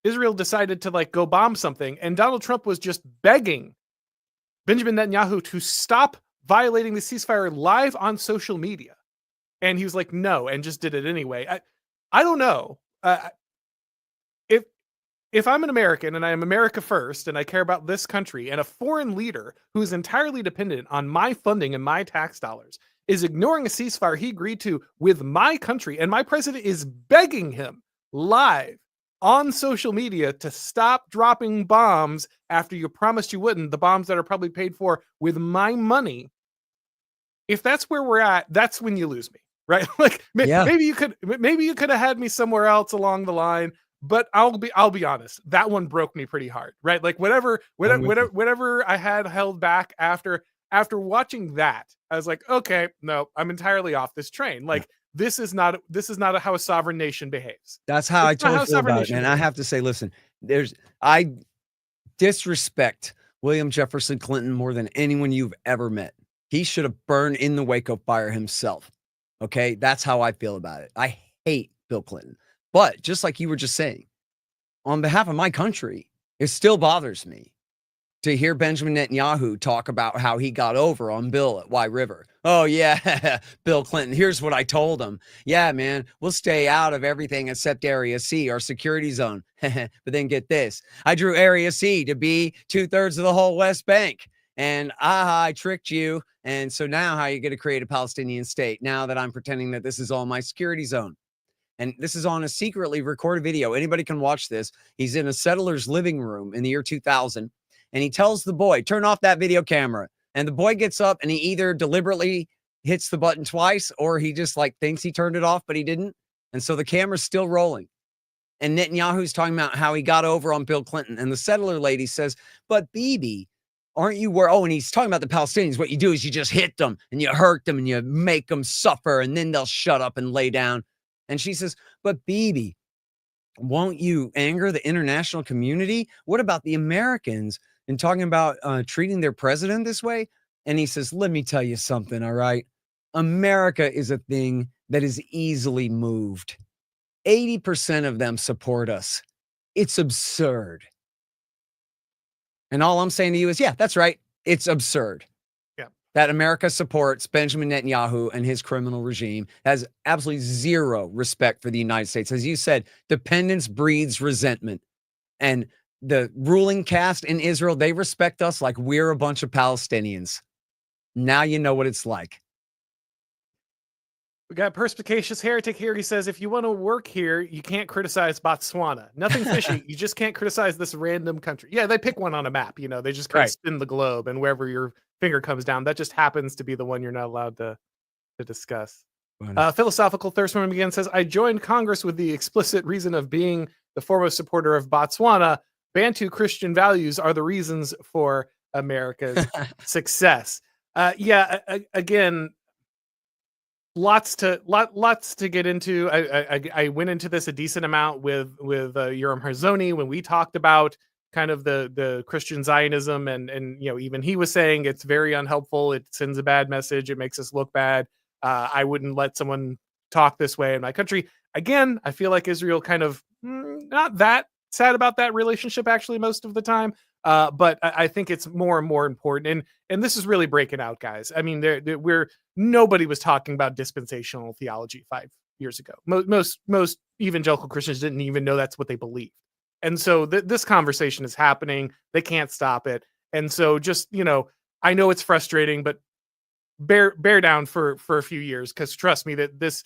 Israel decided to go bomb something, and Donald Trump was just begging Benjamin Netanyahu to stop violating the ceasefire live on social media, and he was like, no, and just did it anyway. I don't know. If I'm an American and I am America first and I care about this country, and a foreign leader who is entirely dependent on my funding and my tax dollars is ignoring a ceasefire he agreed to with my country, and my president is begging him live on social media to stop dropping bombs after you promised you wouldn't, the bombs that are probably paid for with my money. If that's where we're at, that's when you lose me, right? Maybe you could have had me somewhere else along the line. But I'll be honest, that one broke me pretty hard, right? Whatever I had held back after watching that, I was like, okay, no, I'm entirely off this train. This is not how a sovereign nation behaves. That's how I totally feel about it. And I have to say, listen, I disrespect William Jefferson Clinton more than anyone you've ever met. He should have burned in the Waco fire himself. Okay, that's how I feel about it. I hate Bill Clinton. But just like you were just saying, on behalf of my country, it still bothers me to hear Benjamin Netanyahu talk about how he got over on Bill at Y River. Oh, yeah, Bill Clinton, here's what I told him. Yeah, man, we'll stay out of everything except Area C, our security zone. But then get this. I drew Area C to be 2/3 of the whole West Bank. And I tricked you. And so now how are you going to create a Palestinian state now that I'm pretending that this is all my security zone? And this is on a secretly recorded video. Anybody can watch this. He's in a settler's living room in the year 2000. And he tells the boy, turn off that video camera. And the boy gets up and he either deliberately hits the button twice or he just thinks he turned it off, but he didn't. And so the camera's still rolling. And Netanyahu's talking about how he got over on Bill Clinton. And the settler lady says, but Bibi, aren't you worried? Oh, and he's talking about the Palestinians. What you do is you just hit them and you hurt them and you make them suffer and then they'll shut up and lay down. And she says, but Bibi, won't you anger the international community? What about the Americans in talking about treating their president this way? And he says, let me tell you something, all right? America is a thing that is easily moved. 80% of them support us. It's absurd. And all I'm saying to you is, yeah, that's right. It's absurd. That America supports Benjamin Netanyahu and his criminal regime, has absolutely zero respect for the United States. As you said, dependence breeds resentment. And the ruling caste in Israel, they respect us like we're a bunch of Palestinians. Now you know what it's like. We got Perspicacious Heretic here. He says, if you want to work here, you can't criticize Botswana. Nothing fishy. You just can't criticize this random country. Yeah, they pick one on a map. You know, they just kind of Right. spin the globe, and wherever your finger comes down, that just happens to be the one you're not allowed to discuss. Funny. Philosophical Thirstworm again says, I joined Congress with the explicit reason of being the foremost supporter of Botswana. Bantu Christian values are the reasons for America's success. Again, lots to get into. I went into this a decent amount with Yoram Harzoni when we talked about kind of the Christian Zionism, and you know, even he was saying it's very unhelpful. It sends a bad message. It makes us look bad. I wouldn't let someone talk this way in my country. Again, I feel like Israel kind of not that sad about that relationship actually most of the time. But I think it's more and more important, and this is really breaking out, guys. I mean, nobody was talking about dispensational theology 5 years ago. Most evangelical Christians didn't even know that's what they believed, and so this conversation is happening. They can't stop it, and so just, you know, I know it's frustrating, but bear down for a few years, because trust me that this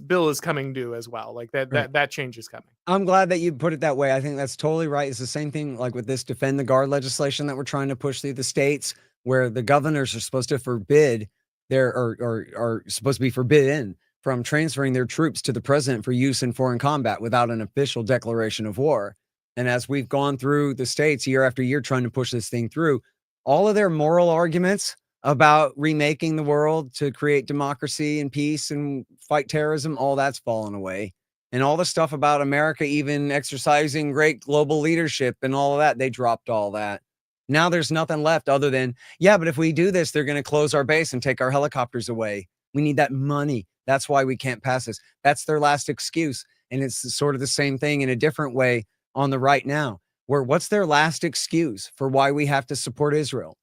bill is coming due as well. Like that change is coming. I'm glad that you put it that way. I think that's totally right. It's the same thing like with this defend the guard legislation that we're trying to push through the states, where the governors are supposed to forbid or are supposed to be forbidden from transferring their troops to the president for use in foreign combat without an official declaration of war. And as we've gone through the states year after year trying to push this thing through, all of their moral arguments about remaking the world to create democracy and peace and fight terrorism, all that's fallen away. And all the stuff about America even exercising great global leadership and all of that, they dropped all that. Now there's nothing left other than, yeah, but if we do this, they're going to close our base and take our helicopters away. We need that money. That's why we can't pass this. That's their last excuse. And it's sort of the same thing in a different way on the right now, where what's their last excuse for why we have to support Israel?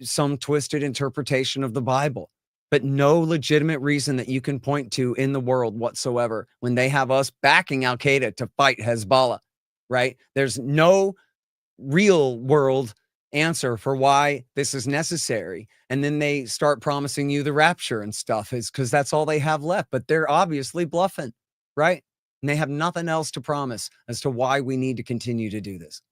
Some twisted interpretation of the Bible, but no legitimate reason that you can point to in the world whatsoever when they have us backing Al Qaeda to fight Hezbollah, right? There's no real world answer for why this is necessary. And then they start promising you the rapture and stuff, is because that's all they have left, but they're obviously bluffing, right? And they have nothing else to promise as to why we need to continue to do this.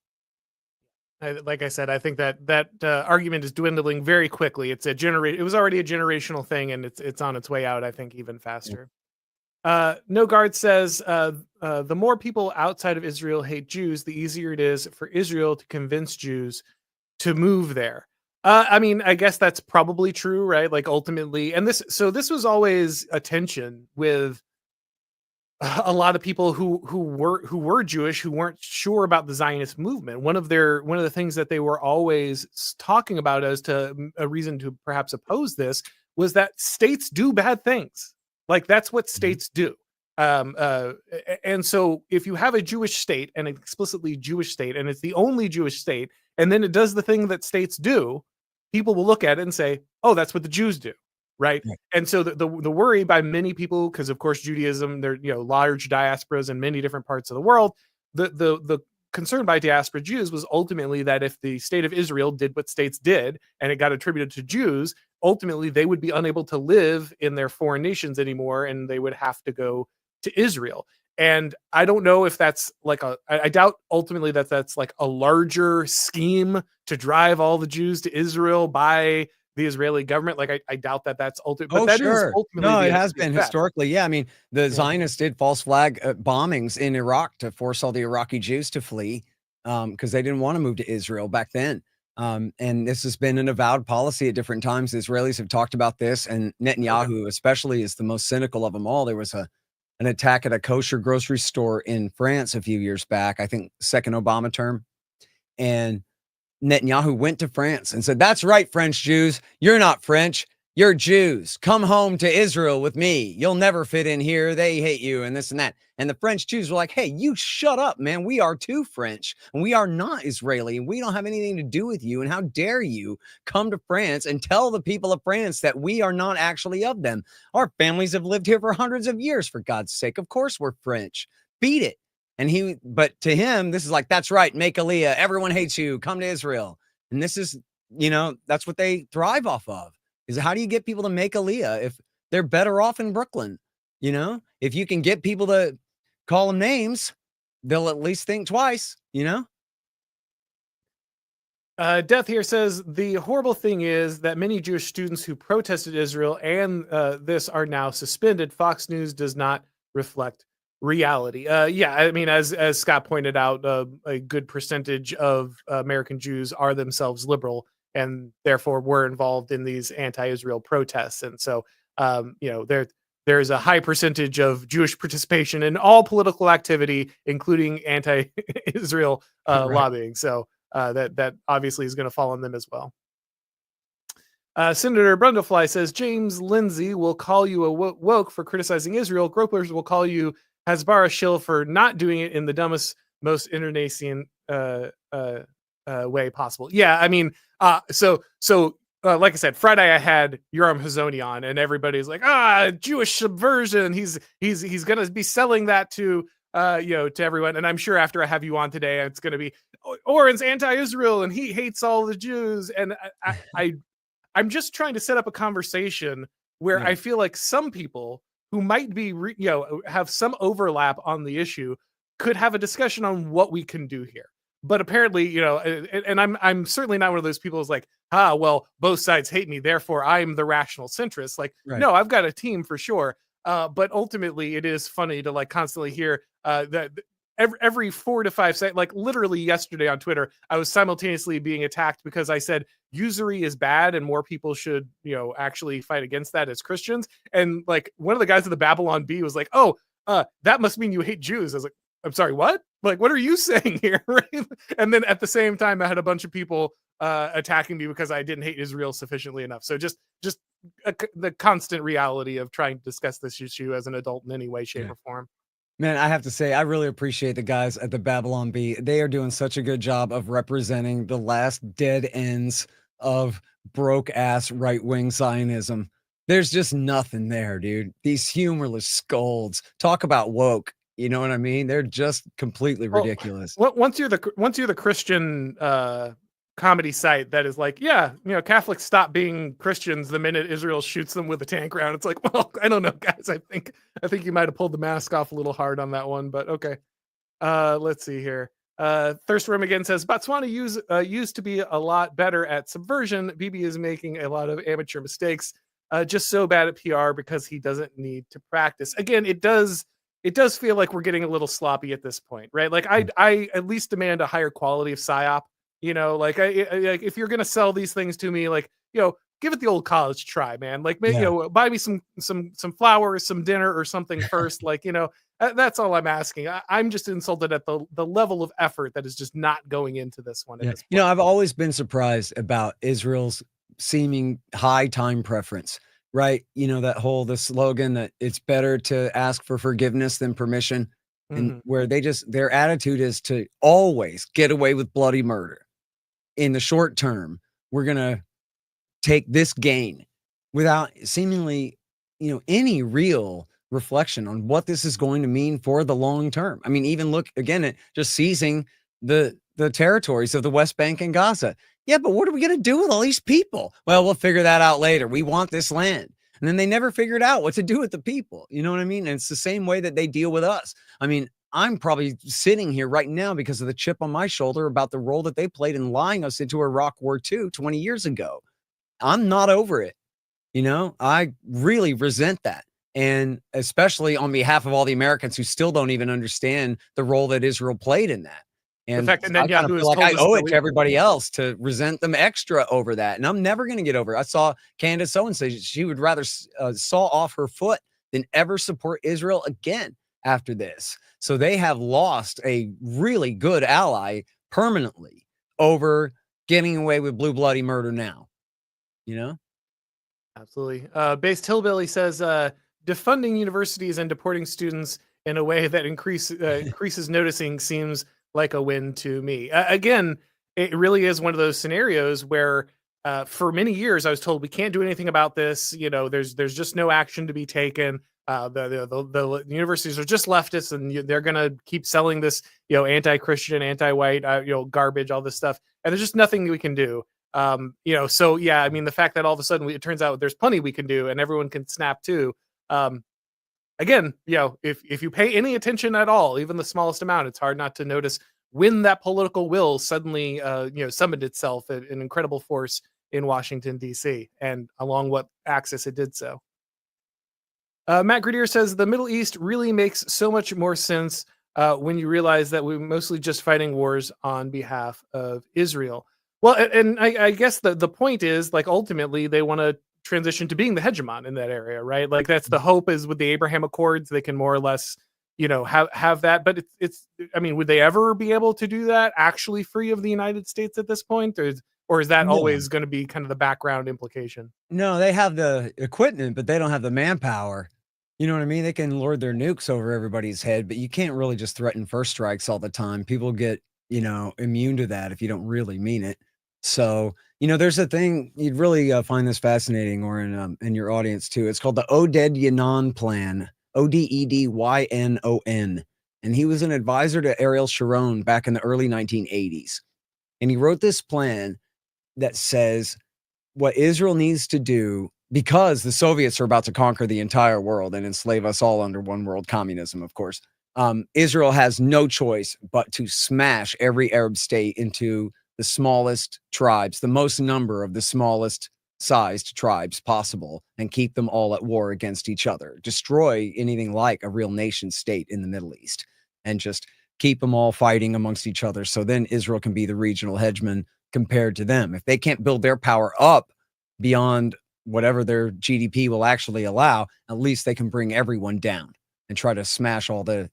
Like I said, I think that argument is dwindling very quickly. It was already a generational thing, and it's on its way out, I think, even faster. No Guard says, the more people outside of Israel hate Jews, the easier it is for Israel to convince Jews to move there. I mean, I guess that's probably true, right? Like ultimately, and this was always a tension with a lot of people who were Jewish, who weren't sure about the Zionist movement. One of the things that they were always talking about as to a reason to perhaps oppose this was that states do bad things. Like that's what states do. And so if you have a Jewish state, an explicitly Jewish state, and it's the only Jewish state, and then it does the thing that states do, people will look at it and say, oh, that's what the Jews do. Right. And so the worry by many people, because of course Judaism, there, you know, large diasporas in many different parts of the world, the concern by diaspora Jews was ultimately that if the state of Israel did what states did and it got attributed to Jews, ultimately they would be unable to live in their foreign nations anymore, and they would have to go to Israel. And I don't know if that's like I doubt ultimately that's like a larger scheme to drive all the Jews to Israel by the Israeli government. Like I doubt that that's ultimate. But that is ultimately no, it has been historically. Yeah, I mean, the Zionists did false flag bombings in Iraq to force all the Iraqi Jews to flee because they didn't want to move to Israel back then. And this has been an avowed policy at different times. The Israelis have talked about this, and Netanyahu especially is the most cynical of them all. There was an attack at a kosher grocery store in France a few years back, I think second Obama term, and Netanyahu went to France and said, that's right, French Jews. You're not French. You're Jews. Come home to Israel with me. You'll never fit in here. They hate you and this and that. And the French Jews were like, hey, you shut up, man. We are too French and we are not Israeli and we don't have anything to do with you. And how dare you come to France and tell the people of France that we are not actually of them. Our families have lived here for hundreds of years, for God's sake. Of course we're French. Beat it. But to him, this is like, that's right, make Aliyah. Everyone hates you. Come to Israel. And this is, that's what they thrive off of, is how do you get people to make Aliyah they're better off in Brooklyn. You know, if you can get people to call them names, they'll at least think twice, you know? Death here says the horrible thing is that many Jewish students who protested Israel and this are now suspended. Fox News does not reflect reality. Yeah, I mean, as Scott pointed out, a good percentage of American Jews are themselves liberal and therefore were involved in these anti-Israel protests. And so, there's a high percentage of Jewish participation in all political activity, including anti-Israel Right. lobbying. So that obviously is going to fall on them as well. Senator Brundlefly says James Lindsay will call you a woke for criticizing Israel. Gropers will call you Hasbara shill for not doing it in the dumbest, most internecine way possible. Yeah, I mean, like I said, Friday I had Yoram Hazony on, and everybody's like, Jewish subversion. He's going to be selling that to to everyone. And I'm sure after I have you on today, it's going to be Auron's anti-Israel and he hates all the Jews. And I'm just trying to set up a conversation where I feel like some people who might be, have some overlap on the issue could have a discussion on what we can do here. But apparently, and I'm certainly not one of those people who's like, well, both sides hate me, therefore I'm the rational centrist. Like, no, I've got a team for sure. But ultimately, it is funny to like constantly hear that every 4 to 5 seconds, like literally yesterday on Twitter, I was simultaneously being attacked because I said usury is bad and more people should, actually fight against that as Christians. And like one of the guys at the Babylon Bee was like, that must mean you hate Jews. I was like, I'm sorry, what? Like, what are you saying here? Right? And then at the same time, I had a bunch of people attacking me because I didn't hate Israel sufficiently enough. So just the constant reality of trying to discuss this issue as an adult in any way, shape, or form. Man, I have to say, I really appreciate the guys at the Babylon Bee. They are doing such a good job of representing the last dead ends of broke ass right wing Zionism. There's just nothing there, dude. These humorless scolds talk about woke. You know what I mean? They're just completely ridiculous. Once you're the Christian comedy site that is like, Catholics stop being Christians the minute Israel shoots them with a tank round. It's like, well, I don't know, guys. I think you might have pulled the mask off a little hard on that one, but okay. Let's see here. Thirst Room again says Botswana used to be a lot better at subversion. Bibi is making a lot of amateur mistakes. Just so bad at PR because he doesn't need to practice. Again, it does feel like we're getting a little sloppy at this point, right? Like I at least demand a higher quality of psyop. Like if you're gonna sell these things to me, like give it the old college try, man. Like buy me some flowers, some dinner, or something first. Like that's all I'm asking. I'm just insulted at the level of effort that is just not going into this one. At this point. I've always been surprised about Israel's seeming high time preference. Right. The slogan that it's better to ask for forgiveness than permission. And where their attitude is to always get away with bloody murder. In the short term, we're going to take this gain without seemingly, any real reflection on what this is going to mean for the long term. I mean, even look again at just seizing the territories of the West Bank and Gaza. Yeah, but what are we going to do with all these people? Well, we'll figure that out later. We want this land. And then they never figured out what to do with the people. You know what I mean? And it's the same way that they deal with us. I mean, I'm probably sitting here right now because of the chip on my shoulder about the role that they played in lying us into Iraq War II 20 years ago. I'm not over it. I really resent that. And especially on behalf of all the Americans who still don't even understand the role that Israel played in that. And the fact that Netanyahu feel like I owe it to everybody else to resent them extra over that. And I'm never going to get over it. I saw Candace Owens say she would rather saw off her foot than ever support Israel again after this. So they have lost a really good ally permanently over getting away with blue bloody murder now. Absolutely. Based Hillbilly says defunding universities and deporting students in a way that increases noticing seems like a win to me. Again, it really is one of those scenarios where for many years I was told we can't do anything about this. There's just no action to be taken. The universities are just leftists and they're going to keep selling this, anti-Christian, anti-white, garbage, all this stuff. And there's just nothing we can do. So yeah, I mean, the fact that all of a sudden it turns out there's plenty we can do and everyone can snap too. Um, Again, if you pay any attention at all, even the smallest amount, it's hard not to notice when that political will suddenly, summoned itself an incredible force in Washington D.C. and along what axis it did so. Matt Grenier says the Middle East really makes so much more sense when you realize that we're mostly just fighting wars on behalf of Israel. Well, and I guess the point is like ultimately they want to transition to being the hegemon in that area, right? Like that's the hope is with the Abraham Accords they can more or less have that. But it's I mean, would they ever be able to do that actually free of the United States at this point, or is that No. always going to be kind of the background implication? No, they have the equipment, but they don't have the manpower. You know what I mean? They can lord their nukes over everybody's head, but you can't really just threaten first strikes all the time. People get, immune to that if you don't really mean it. So, there's a thing you'd really find this fascinating, or in your audience too. It's called the Odedyanon Plan, OdedYnon, and he was an advisor to Ariel Sharon back in the early 1980s, and he wrote this plan that says what Israel needs to do, because the Soviets are about to conquer the entire world and enslave us all under one world communism, of course. Israel has no choice but to smash every Arab state into the smallest tribes, the most number of the smallest sized tribes possible, and keep them all at war against each other. Destroy anything like a real nation state in the Middle East and just keep them all fighting amongst each other. So then Israel can be the regional hegemon compared to them. If they can't build their power up beyond whatever their GDP will actually allow, at least they can bring everyone down and try to smash all the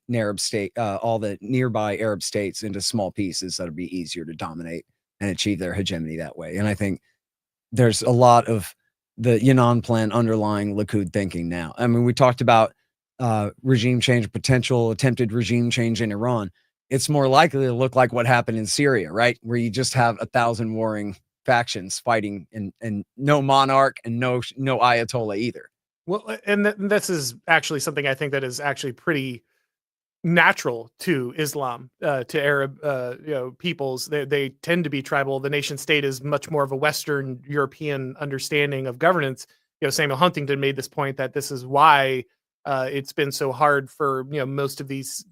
all the nearby Arab states into small pieces that'll be easier to dominate and achieve their hegemony that way. And I think there's a lot of the Yinon plan underlying Likud thinking now. I mean, we talked about regime change, potential attempted regime change in Iran. It's more likely to look like what happened in Syria, right? Where you just have 1,000 warring factions fighting and no monarch and no Ayatollah either. Well, and this is actually something I think that is actually pretty natural to Islam, to Arab, peoples. They tend to be tribal. The nation state is much more of a Western European understanding of governance. Samuel Huntington made this point that this is why it's been so hard for most of these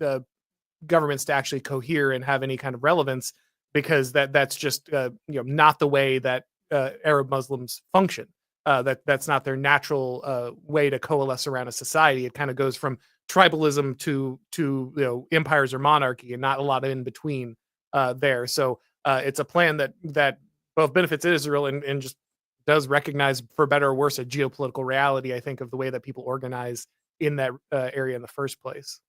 governments to actually cohere and have any kind of relevance, because that's just not the way that Arab Muslims function. That's not their natural way to coalesce around a society. It kind of goes from tribalism to empires or monarchy, and not a lot in between there. So it's a plan that both benefits Israel and just does recognize, for better or worse, a geopolitical reality, I think, of the way that people organize in that area in the first place.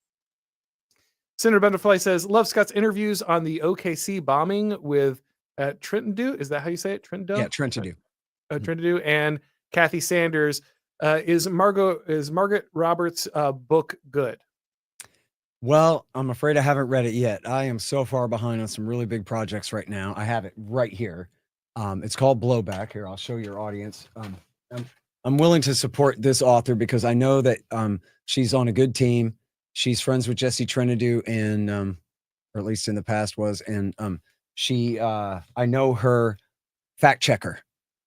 Senator Butterfly says, love Scott's interviews on the OKC bombing with Trenton Dew. Is that how you say it? Trenton Dew? Yeah, Trenton Dew. Trenton Dew and Kathy Sanders. Is Margaret Roberts' book good? Well, I'm afraid I haven't read it yet. I am so far behind on some really big projects right now. I have it right here. It's called Blowback. Here, I'll show your audience. I'm willing to support this author because I know that she's on a good team. She's friends with Jesse Trentadue, and or at least in the past was. And I know her fact checker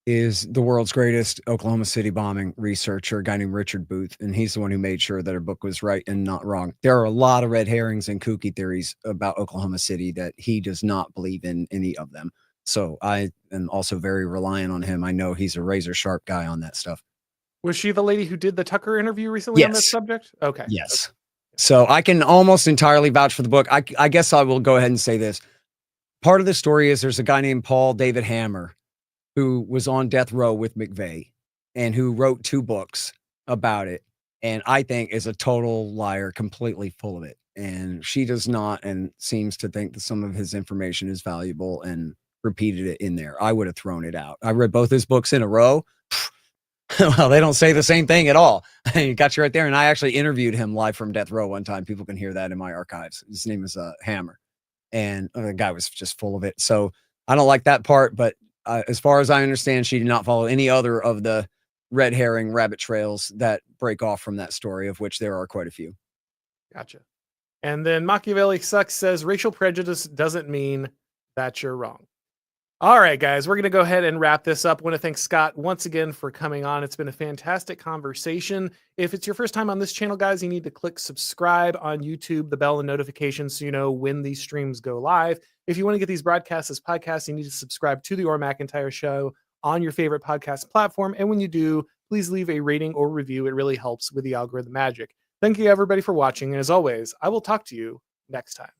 is the world's greatest Oklahoma City bombing researcher, a guy named Richard Booth, and he's the one who made sure that her book was right and not wrong. There are a lot of red herrings and kooky theories about Oklahoma City that he does not believe in any of them. So I am also very reliant on him. I know he's a razor sharp guy on that stuff. Was she the lady who did the Tucker interview recently on that subject? Okay. Yes. Okay. So I can almost entirely vouch for the book. I guess I will go ahead and say this. Part of the story is there's a guy named Paul David Hammer who was on death row with McVeigh and who wrote 2 books about it. And I think is a total liar, completely full of it. And she does not, and seems to think that some of his information is valuable and repeated it in there. I would have thrown it out. I read both his books in a row. Well, they don't say the same thing at all. You got you right there. And I actually interviewed him live from death row one time. People can hear that in my archives. His name is Hammer. And the guy was just full of it. So I don't like that part. But as far as I understand, she did not follow any other of the red herring rabbit trails that break off from that story, of which there are quite a few. Gotcha. And then Machiavelli Sucks says racial prejudice doesn't mean that you're wrong. All right, guys, we're going to go ahead and wrap this up. I want to thank Scott once again for coming on. It's been a fantastic conversation. If it's your first time on this channel, guys, you need to click subscribe on YouTube, the bell and notifications so you know when these streams go live. If you want to get these broadcasts as podcasts, you need to subscribe to the Auron MacIntyre Show on your favorite podcast platform. And when you do, please leave a rating or review. It really helps with the algorithm magic. Thank you, everybody, for watching. And as always, I will talk to you next time.